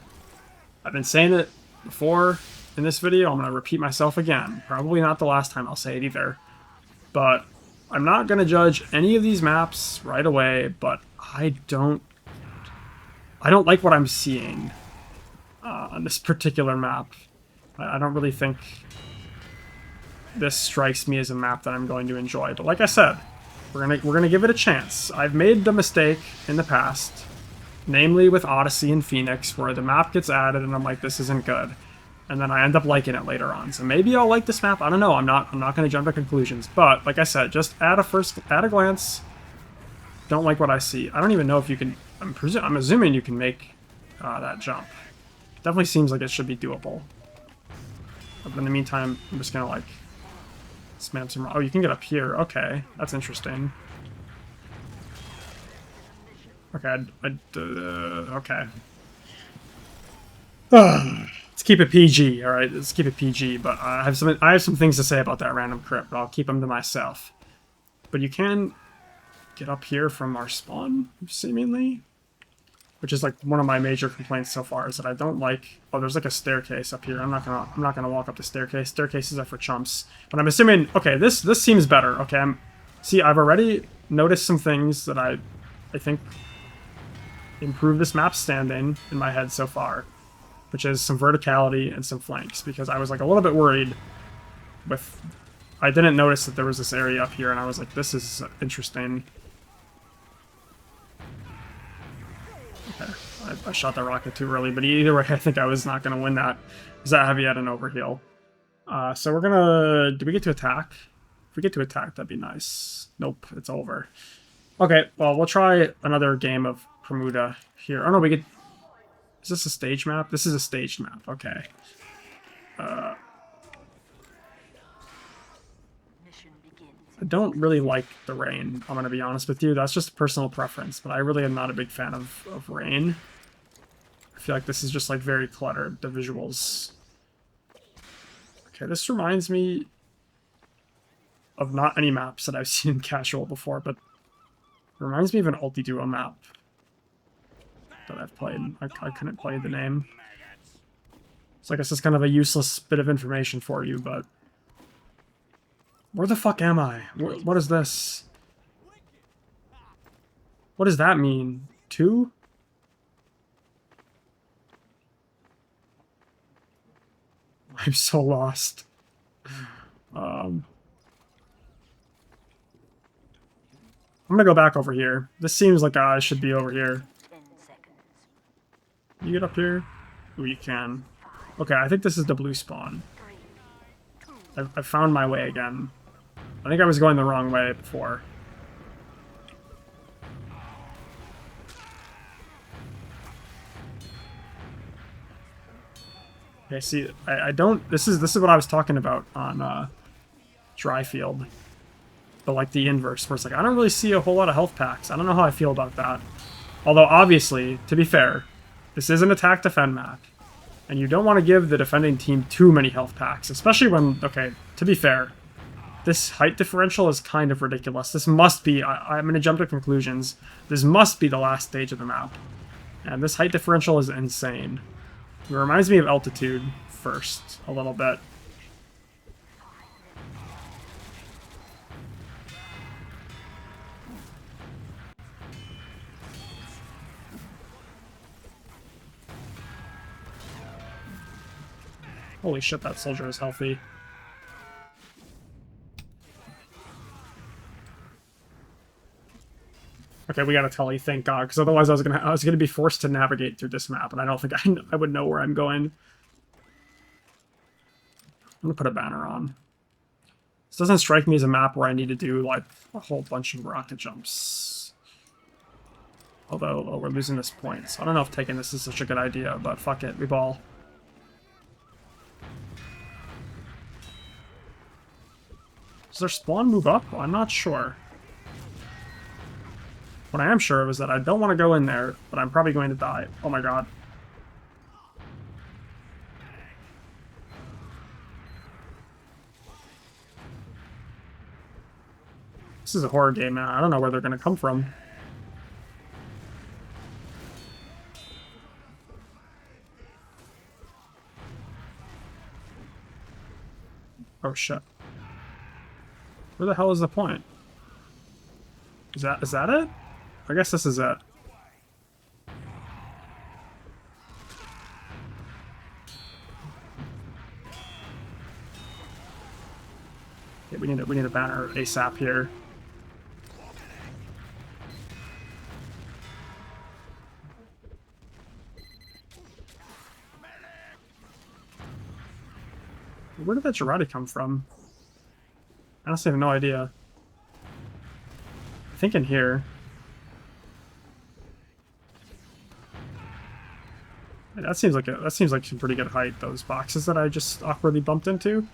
[SPEAKER 1] I've been saying it before in this video. I'm gonna repeat myself again. Probably not the last time I'll say it either. But I'm not gonna judge any of these maps right away. But I don't like what I'm seeing on this particular map. I don't really think this strikes me as a map that I'm going to enjoy. But like I said, we're gonna give it a chance. I've made the mistake in the past, namely with Odyssey and Phoenix, where the map gets added and I'm like, this isn't good, and then I end up liking it later on. So maybe I'll like this map. I don't know. I'm not gonna jump to conclusions. But like I said, just at a glance, don't like what I see. I don't even know if you can. I'm assuming you can make that jump. Definitely seems like it should be doable. But in the meantime, I'm just gonna like spam some. Oh, you can get up here. Okay, that's interesting. Okay, okay. Let's keep it PG. All right, let's keep it PG. But I have some things to say about that random crypt, but I'll keep them to myself. But you can get up here from our spawn, seemingly, which is like one of my major complaints so far, is that I don't like. Oh, there's like a staircase up here. I'm not gonna walk up the staircase. Staircases are for chumps. But I'm assuming. Okay, this seems better. Okay, I've already noticed some things that I think improve this map's standing in my head so far, which is some verticality and some flanks, because I was like a little bit worried with. I didn't notice that there was this area up here, and I was like, this is interesting. Okay, I shot the rocket too early, but either way, I think I was not going to win that, because that heavy had an overheal. So we're going to... Do we get to attack? If we get to attack, that'd be nice. Nope, it's over. Okay, well, we'll try another game of Premuda here. Oh, no, we get... Is this a stage map? This is a staged map. Okay. I don't really like the rain, I'm going to be honest with you. That's just a personal preference, but I really am not a big fan of rain. I feel like this is just like very cluttered, the visuals. Okay, this reminds me of not any maps that I've seen in casual before, but it reminds me of an Ulti-Duo map that I've played. I couldn't play the name. So I guess it's kind of a useless bit of information for you, but... Where the fuck am I? What is this? What does that mean? 2? I'm so lost. I'm gonna go back over here. This seems like I should be over here.
[SPEAKER 2] 10 seconds.
[SPEAKER 1] You get up here? Ooh, you can. Okay, I think this is the blue spawn.
[SPEAKER 2] 3, 2.
[SPEAKER 1] I found my way again. I think I was going the wrong way before. Okay, see, I don't... This is what I was talking about on dryfield. But like the inverse, where it's like, I don't really see a whole lot of health packs. I don't know how I feel about that. Although, obviously, to be fair, this is an attack-defend map. And you don't want to give the defending team too many health packs. Especially when, okay, to be fair, this height differential is kind of ridiculous. This must be, I'm going to jump to conclusions. This must be the last stage of the map. And this height differential is insane. It reminds me of altitude first, a little bit. Holy shit, that soldier is healthy. Okay, we got a telly, thank God, because otherwise I was gonna be forced to navigate through this map, and I don't think I would know where I'm going. I'm gonna put a banner on. This doesn't strike me as a map where I need to do like a whole bunch of rocket jumps. Although, oh, we're losing this point, so I don't know if taking this is such a good idea, but fuck it, we ball. Does their spawn move up? I'm not sure. What I am sure of is that I don't want to go in there, but I'm probably going to die. Oh my god. This is a horror game, man. I don't know where they're going to come from. Oh shit. Where the hell is the point? Is that it? I guess this is it. Okay, we need a banner ASAP here. Where did that Girardi come from? I honestly have no idea. I think in here. That seems like some pretty good height, those boxes that I just awkwardly bumped into.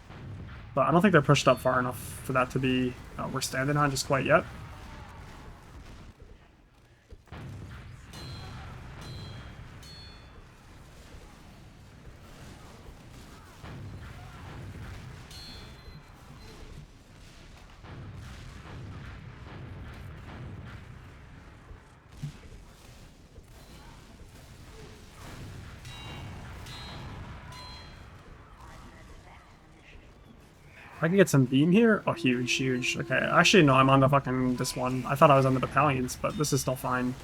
[SPEAKER 1] But I don't think they're pushed up far enough for that to be we're standing on just quite yet. I can get some beam here? Oh, huge, huge. Okay, actually, no, I'm on the fucking, this one. I thought I was on the battalions, but this is still fine.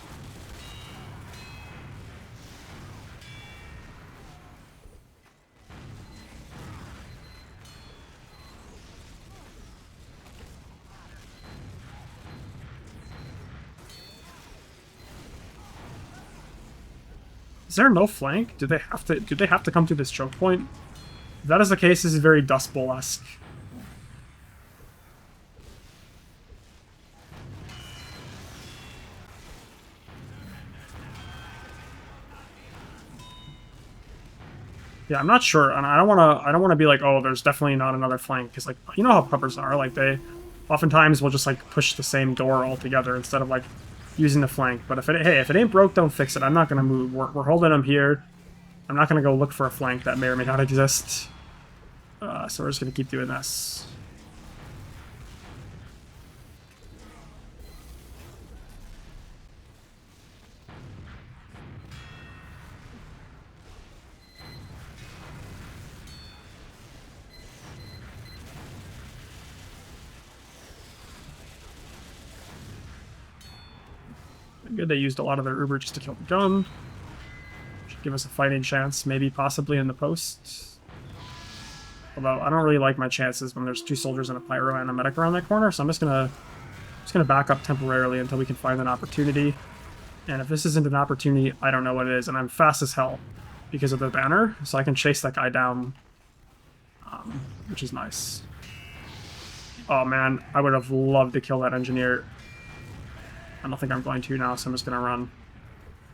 [SPEAKER 1] Is there no flank? Do they have to come to this choke point? If that is the case, this is very Dust Bowl-esque. Yeah, I'm not sure, and I don't want to be like, oh, there's definitely not another flank, because like, you know how puppers are, like they oftentimes will just like push the same door altogether instead of like using the flank. But if it ain't broke, don't fix it. I'm not gonna move. We're holding them here. I'm not gonna go look for a flank that may or may not exist. So we're just gonna keep doing this. Good, they used a lot of their Uber just to kill the gun. Should give us a fighting chance, maybe possibly in the post. Although I don't really like my chances when there's 2 soldiers and a pyro and a medic around that corner, so I'm just gonna back up temporarily until we can find an opportunity. And if this isn't an opportunity, I don't know what it is. And I'm fast as hell because of the banner, so I can chase that guy down, which is nice. Oh man, I would have loved to kill that engineer. I don't think I'm going to now, so I'm just going to run.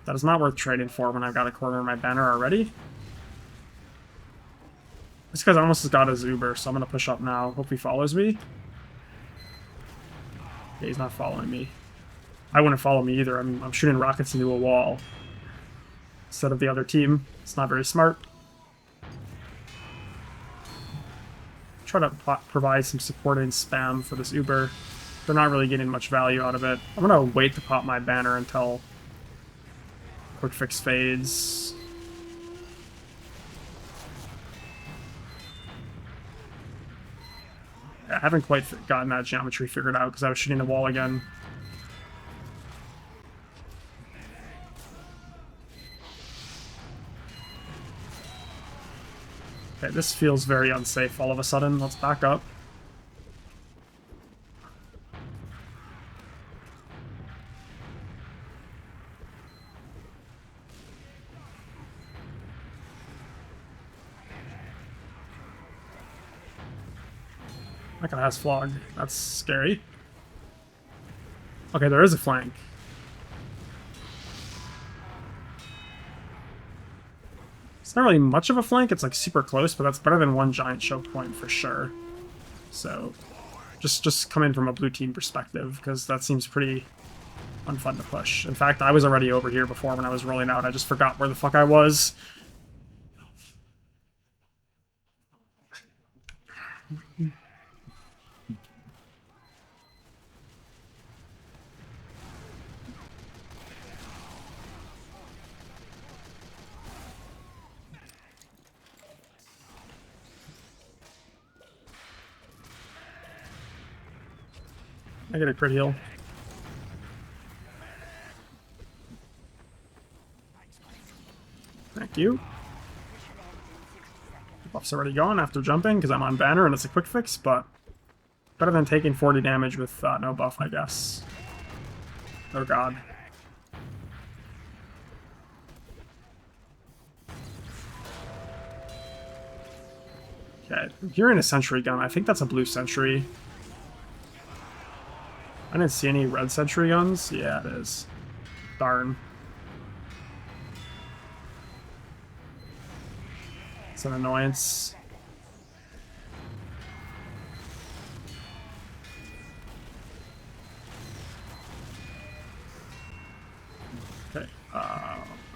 [SPEAKER 1] That is not worth trading for when I've got a corner of my banner already. This guy's almost got his Uber, so I'm going to push up now. Hope he follows me. Yeah, he's not following me. I wouldn't follow me either. I'm shooting rockets into a wall instead of the other team. It's not very smart. Try to provide some supporting spam for this Uber. They're not really getting much value out of it. I'm gonna wait to pop my banner until quick fix fades. I haven't quite gotten that geometry figured out because I was shooting the wall again. Okay, this feels very unsafe all of a sudden. Let's back up. That guy has flog. That's scary. Okay, there is a flank. It's not really much of a flank. It's like super close, but that's better than one giant choke point for sure. So Just come in from a blue team perspective, because that seems pretty unfun to push. In fact, I was already over here before when I was rolling out. I just forgot where the fuck I was. I get a crit heal. Thank you. Buff's already gone after jumping because I'm on banner and it's a quick fix, but better than taking 40 damage with no buff, I guess. Oh god. Okay, I'm hearing a sentry gun. I think that's a blue sentry. I didn't see any red sentry guns. Yeah, it is. Darn. It's an annoyance. Okay.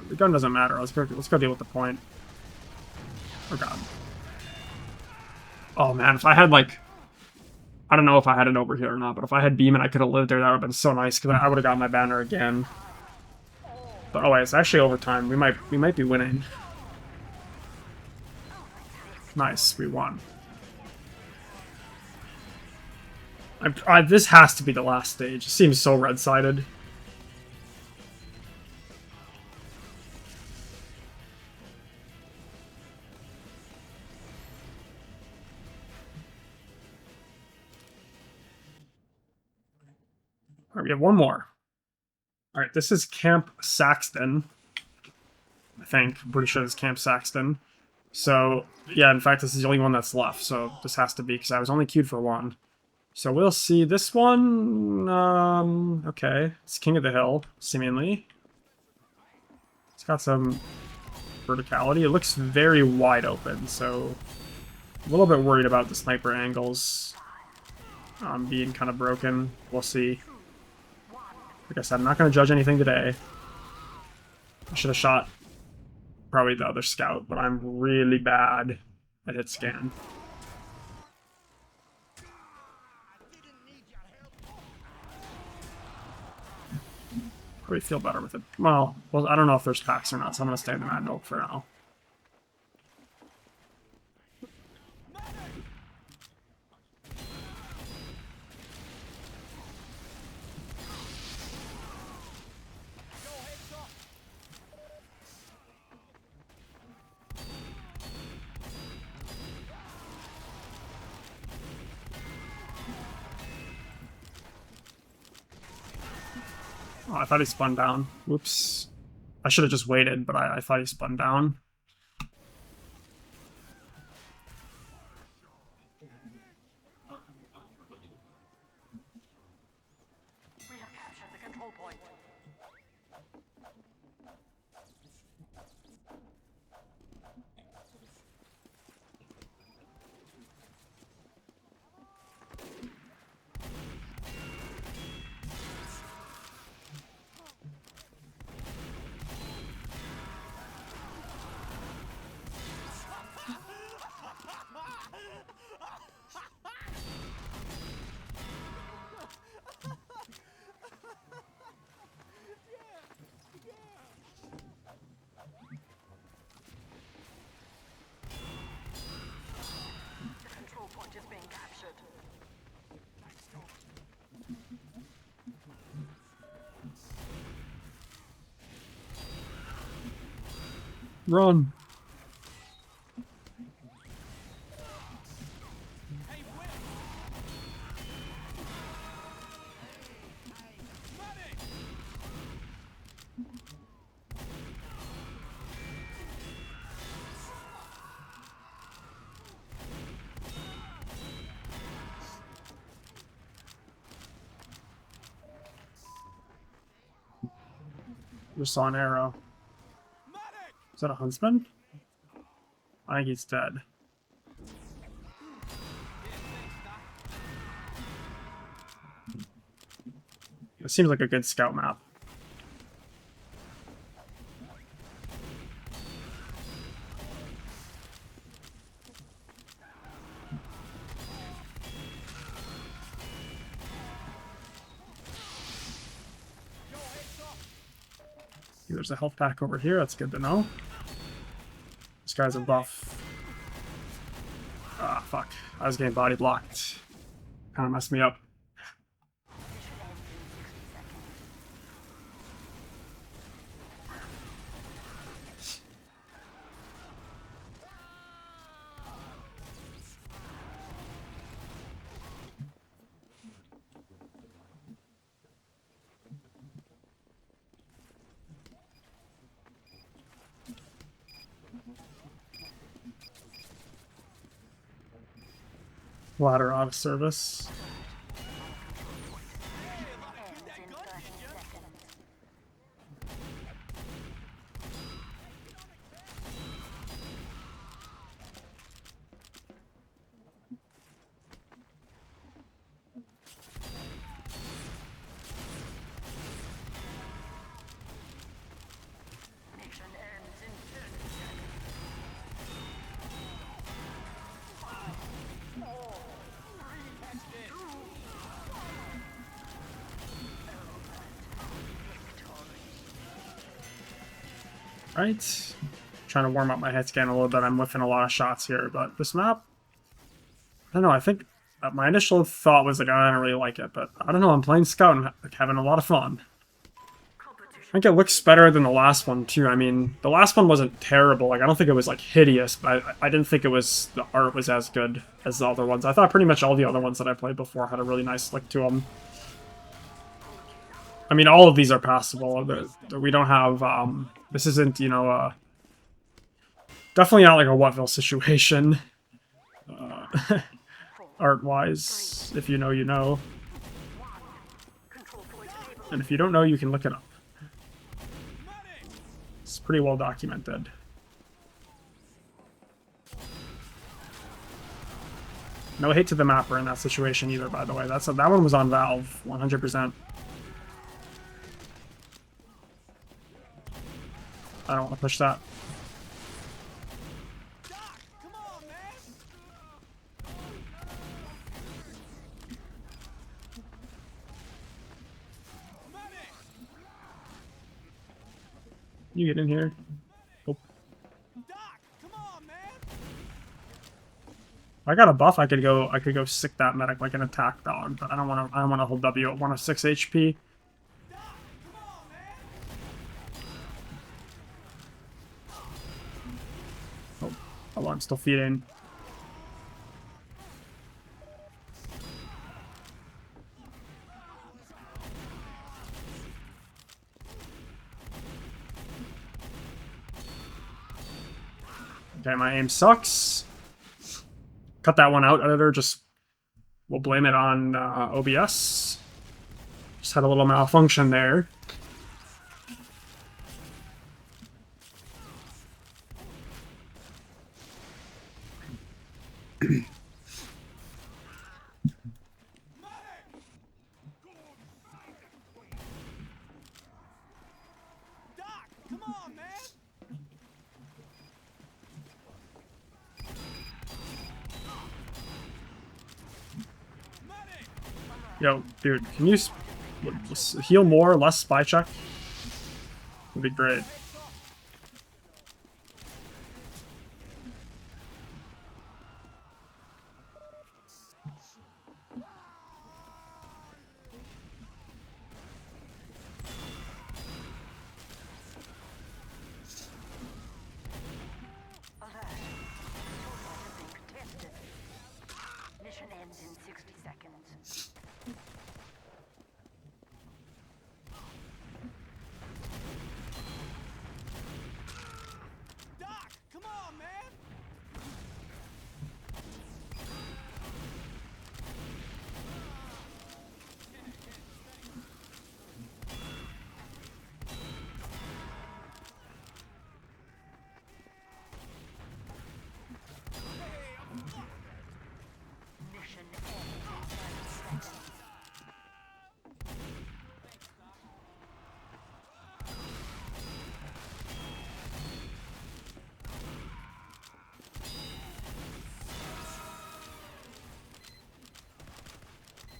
[SPEAKER 1] The gun doesn't matter. Let's go deal with the point. Oh god. Oh man, if I had like, I don't know if I had it over here or not, but if I had beam and I could have lived there, that would have been so nice because I would have got my banner again. But oh wait, it's actually overtime. We might be winning. Nice, we won. This has to be the last stage. It seems so red-sided. All right, we have one more. All right, this is Camp Saxton. I think. I'm pretty sure this is Camp Saxton. So, yeah, in fact, this is the only one that's left. So this has to be, because I was only queued for one. So we'll see this one. Okay. It's King of the Hill, seemingly. It's got some verticality. It looks very wide open, so a little bit worried about the sniper angles being kind of broken. We'll see. Like I said, I'm not going to judge anything today. I should have shot probably the other scout, but I'm really bad at hit scan. Probably feel better with it. Well, I don't know if there's packs or not, so I'm going to stay in the Mad Milk for now. Oh, I thought he spun down. Whoops. I should have just waited, but I thought he spun down.
[SPEAKER 2] We have captured the control point. The control point is being captured.
[SPEAKER 1] Run. Just saw an arrow. Is that a huntsman? I think he's dead. It seems like a good scout map. There's a health pack over here. That's good to know. This guy's a buff. Ah, fuck. I was getting body blocked. Kind of messed me up. Ladder out of service. Right. Trying to warm up my head scan a little bit. I'm whiffing a lot of shots here, but this map, I don't know. I think my initial thought was like, I don't really like it, but I don't know. I'm playing Scout and like, having a lot of fun. I think it looks better than the last one too. I mean, the last one wasn't terrible. Like, I don't think it was like hideous, but I didn't think it was, the art was as good as the other ones. I thought pretty much all the other ones that I played before had a really nice look to them. I mean, all of these are passable. We don't have, this isn't, you know, definitely not like a Whatville situation. Art-wise, if you know, you know. And if you don't know, you can look it up. It's pretty well documented. No hate to the mapper in that situation either, by the way. That one was on Valve, 100%. I don't want to push that. You get in here. Oh. If I got a buff, I could go sick that medic like an attack dog, but I don't want to hold W at 106 HP. Oh, I'm still feeding. Okay, my aim sucks. Cut that one out, editor. We'll blame it on OBS. Just had a little malfunction there. Yo, dude, can you heal more, less spy check? Would be great.
[SPEAKER 2] Mission ends in 60 seconds.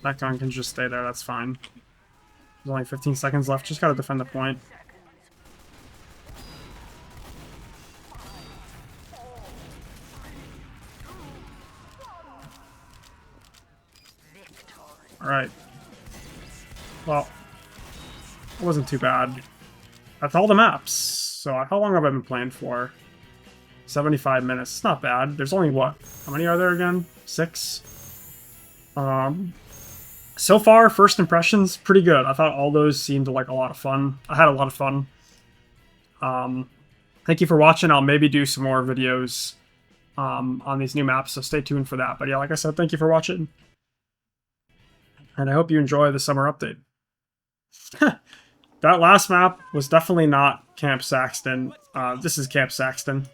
[SPEAKER 1] That gun can just stay there, that's fine. There's only 15 seconds left, just gotta defend the point. Alright. Well, it wasn't too bad. That's all the maps. So how long have I been playing for? 75 minutes. It's not bad. There's only what? How many are there again? 6? So far, first impressions, pretty good. I thought all those seemed like a lot of fun. I had a lot of fun. Thank you for watching. I'll maybe do some more videos on these new maps, so stay tuned for that. But yeah, like I said, thank you for watching. And I hope you enjoy the summer update. That last map was definitely not Camp Saxton. This is Camp Saxton.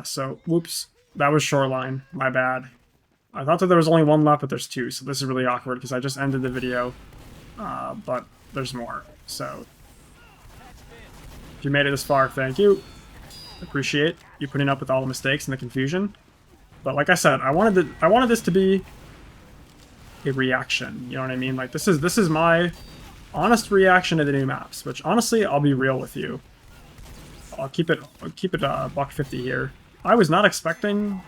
[SPEAKER 1] So, whoops. That was Shoreline. My bad. I thought that there was only one left, but there's 2. So this is really awkward because I just ended the video. But there's more. So, if you made it this far, thank you. Appreciate you putting up with all the mistakes and the confusion. But like I said, I wanted this to be a reaction. You know what I mean? Like this is my honest reaction to the new maps. Which honestly, I'll be real with you. I'll keep it $150 here. I was not expecting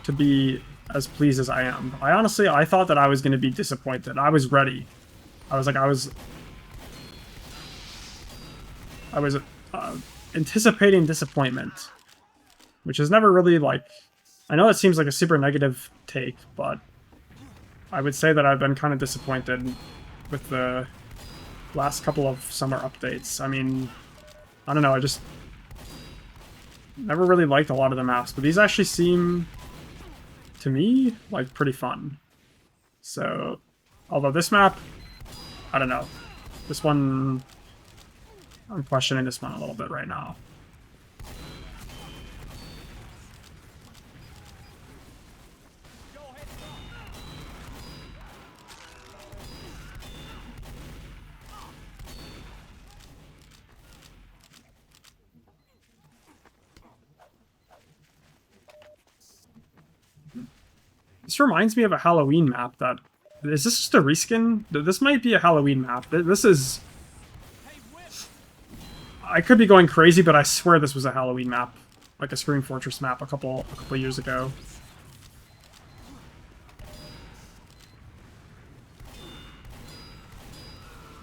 [SPEAKER 1] to be as pleased as I am. I thought that I was going to be disappointed. I was ready. I was anticipating disappointment, which is never really like. I know it seems like a super negative take, but I would say that I've been kind of disappointed with the last couple of summer updates. I mean, I don't know. I just never really liked a lot of the maps, but these actually seem, to me, like pretty fun. So, although this map, I don't know. This one, I'm questioning this one a little bit right now. This reminds me of a Halloween map that... Is this just a reskin? This might be a Halloween map. This is... I could be going crazy, but I swear this was a Halloween map. Like a Scream Fortress map a couple years ago.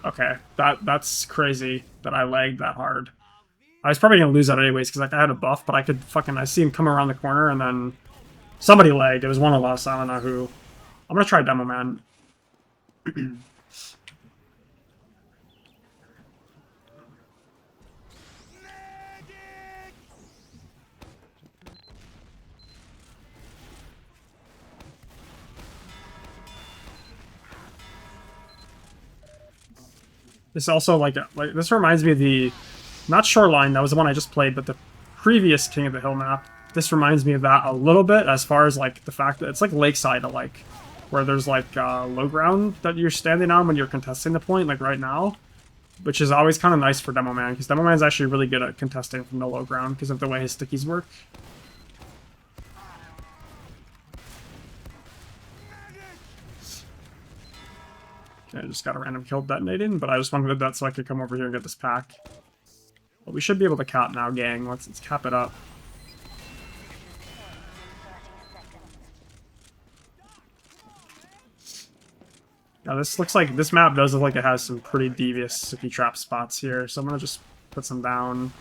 [SPEAKER 1] Okay, that's crazy that I lagged that hard. I was probably gonna lose that anyways, because like I had a buff, but I see him come around the corner and then... Somebody lagged. It was one of us. I don't know who. I'm gonna try Demoman. This also like this reminds me of the not Shoreline. That was the one I just played, but the previous King of the Hill map. This reminds me of that a little bit, as far as like the fact that it's like lakeside, like where there's like low ground that you're standing on when you're contesting the point, like right now, which is always kind of nice for Demoman, because Demoman is actually really good at contesting from the low ground because of the way his stickies work. Okay, I just got a random kill detonating, but I just wanted that so I could come over here and get this pack. But we should be able to cap now, gang. Let's cap it up. Now this looks like, this map does look like it has some pretty devious sticky trap spots here, so I'm gonna just put some down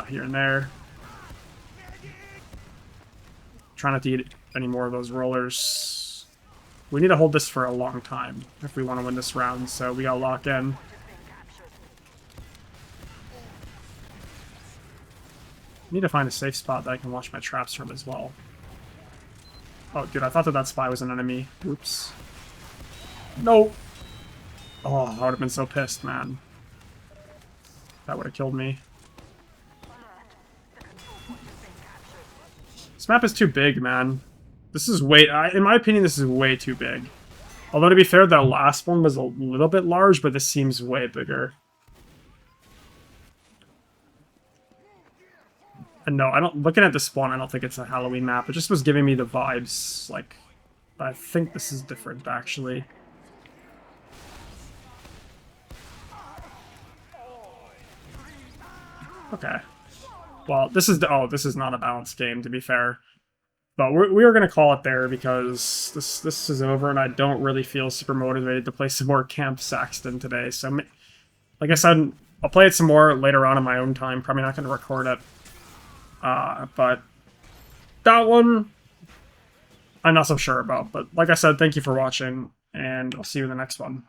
[SPEAKER 1] here and there. Try not to eat any more of those rollers. We need to hold this for a long time if we want to win this round, so we gotta lock in. Need to find a safe spot that I can launch my traps from as well. Oh, dude, I thought that spy was an enemy. Oops. No! Oh, I would have been so pissed, man. That would have killed me. This map is too big, man. This is way... in my opinion, this is way too big. Although, to be fair, that last one was a little bit large, but this seems way bigger. And no, I don't... Looking at this spawn, I don't think it's a Halloween map. It just was giving me the vibes, like, I think this is different, actually. Okay. Well, this is this is not a balanced game, to be fair. But we are going to call it there because this is over, and I don't really feel super motivated to play some more Camp Saxton today. So, like I said, I'll play it some more later on in my own time. Probably not going to record it. But that one, I'm not so sure about. But like I said, thank you for watching, and I'll see you in the next one.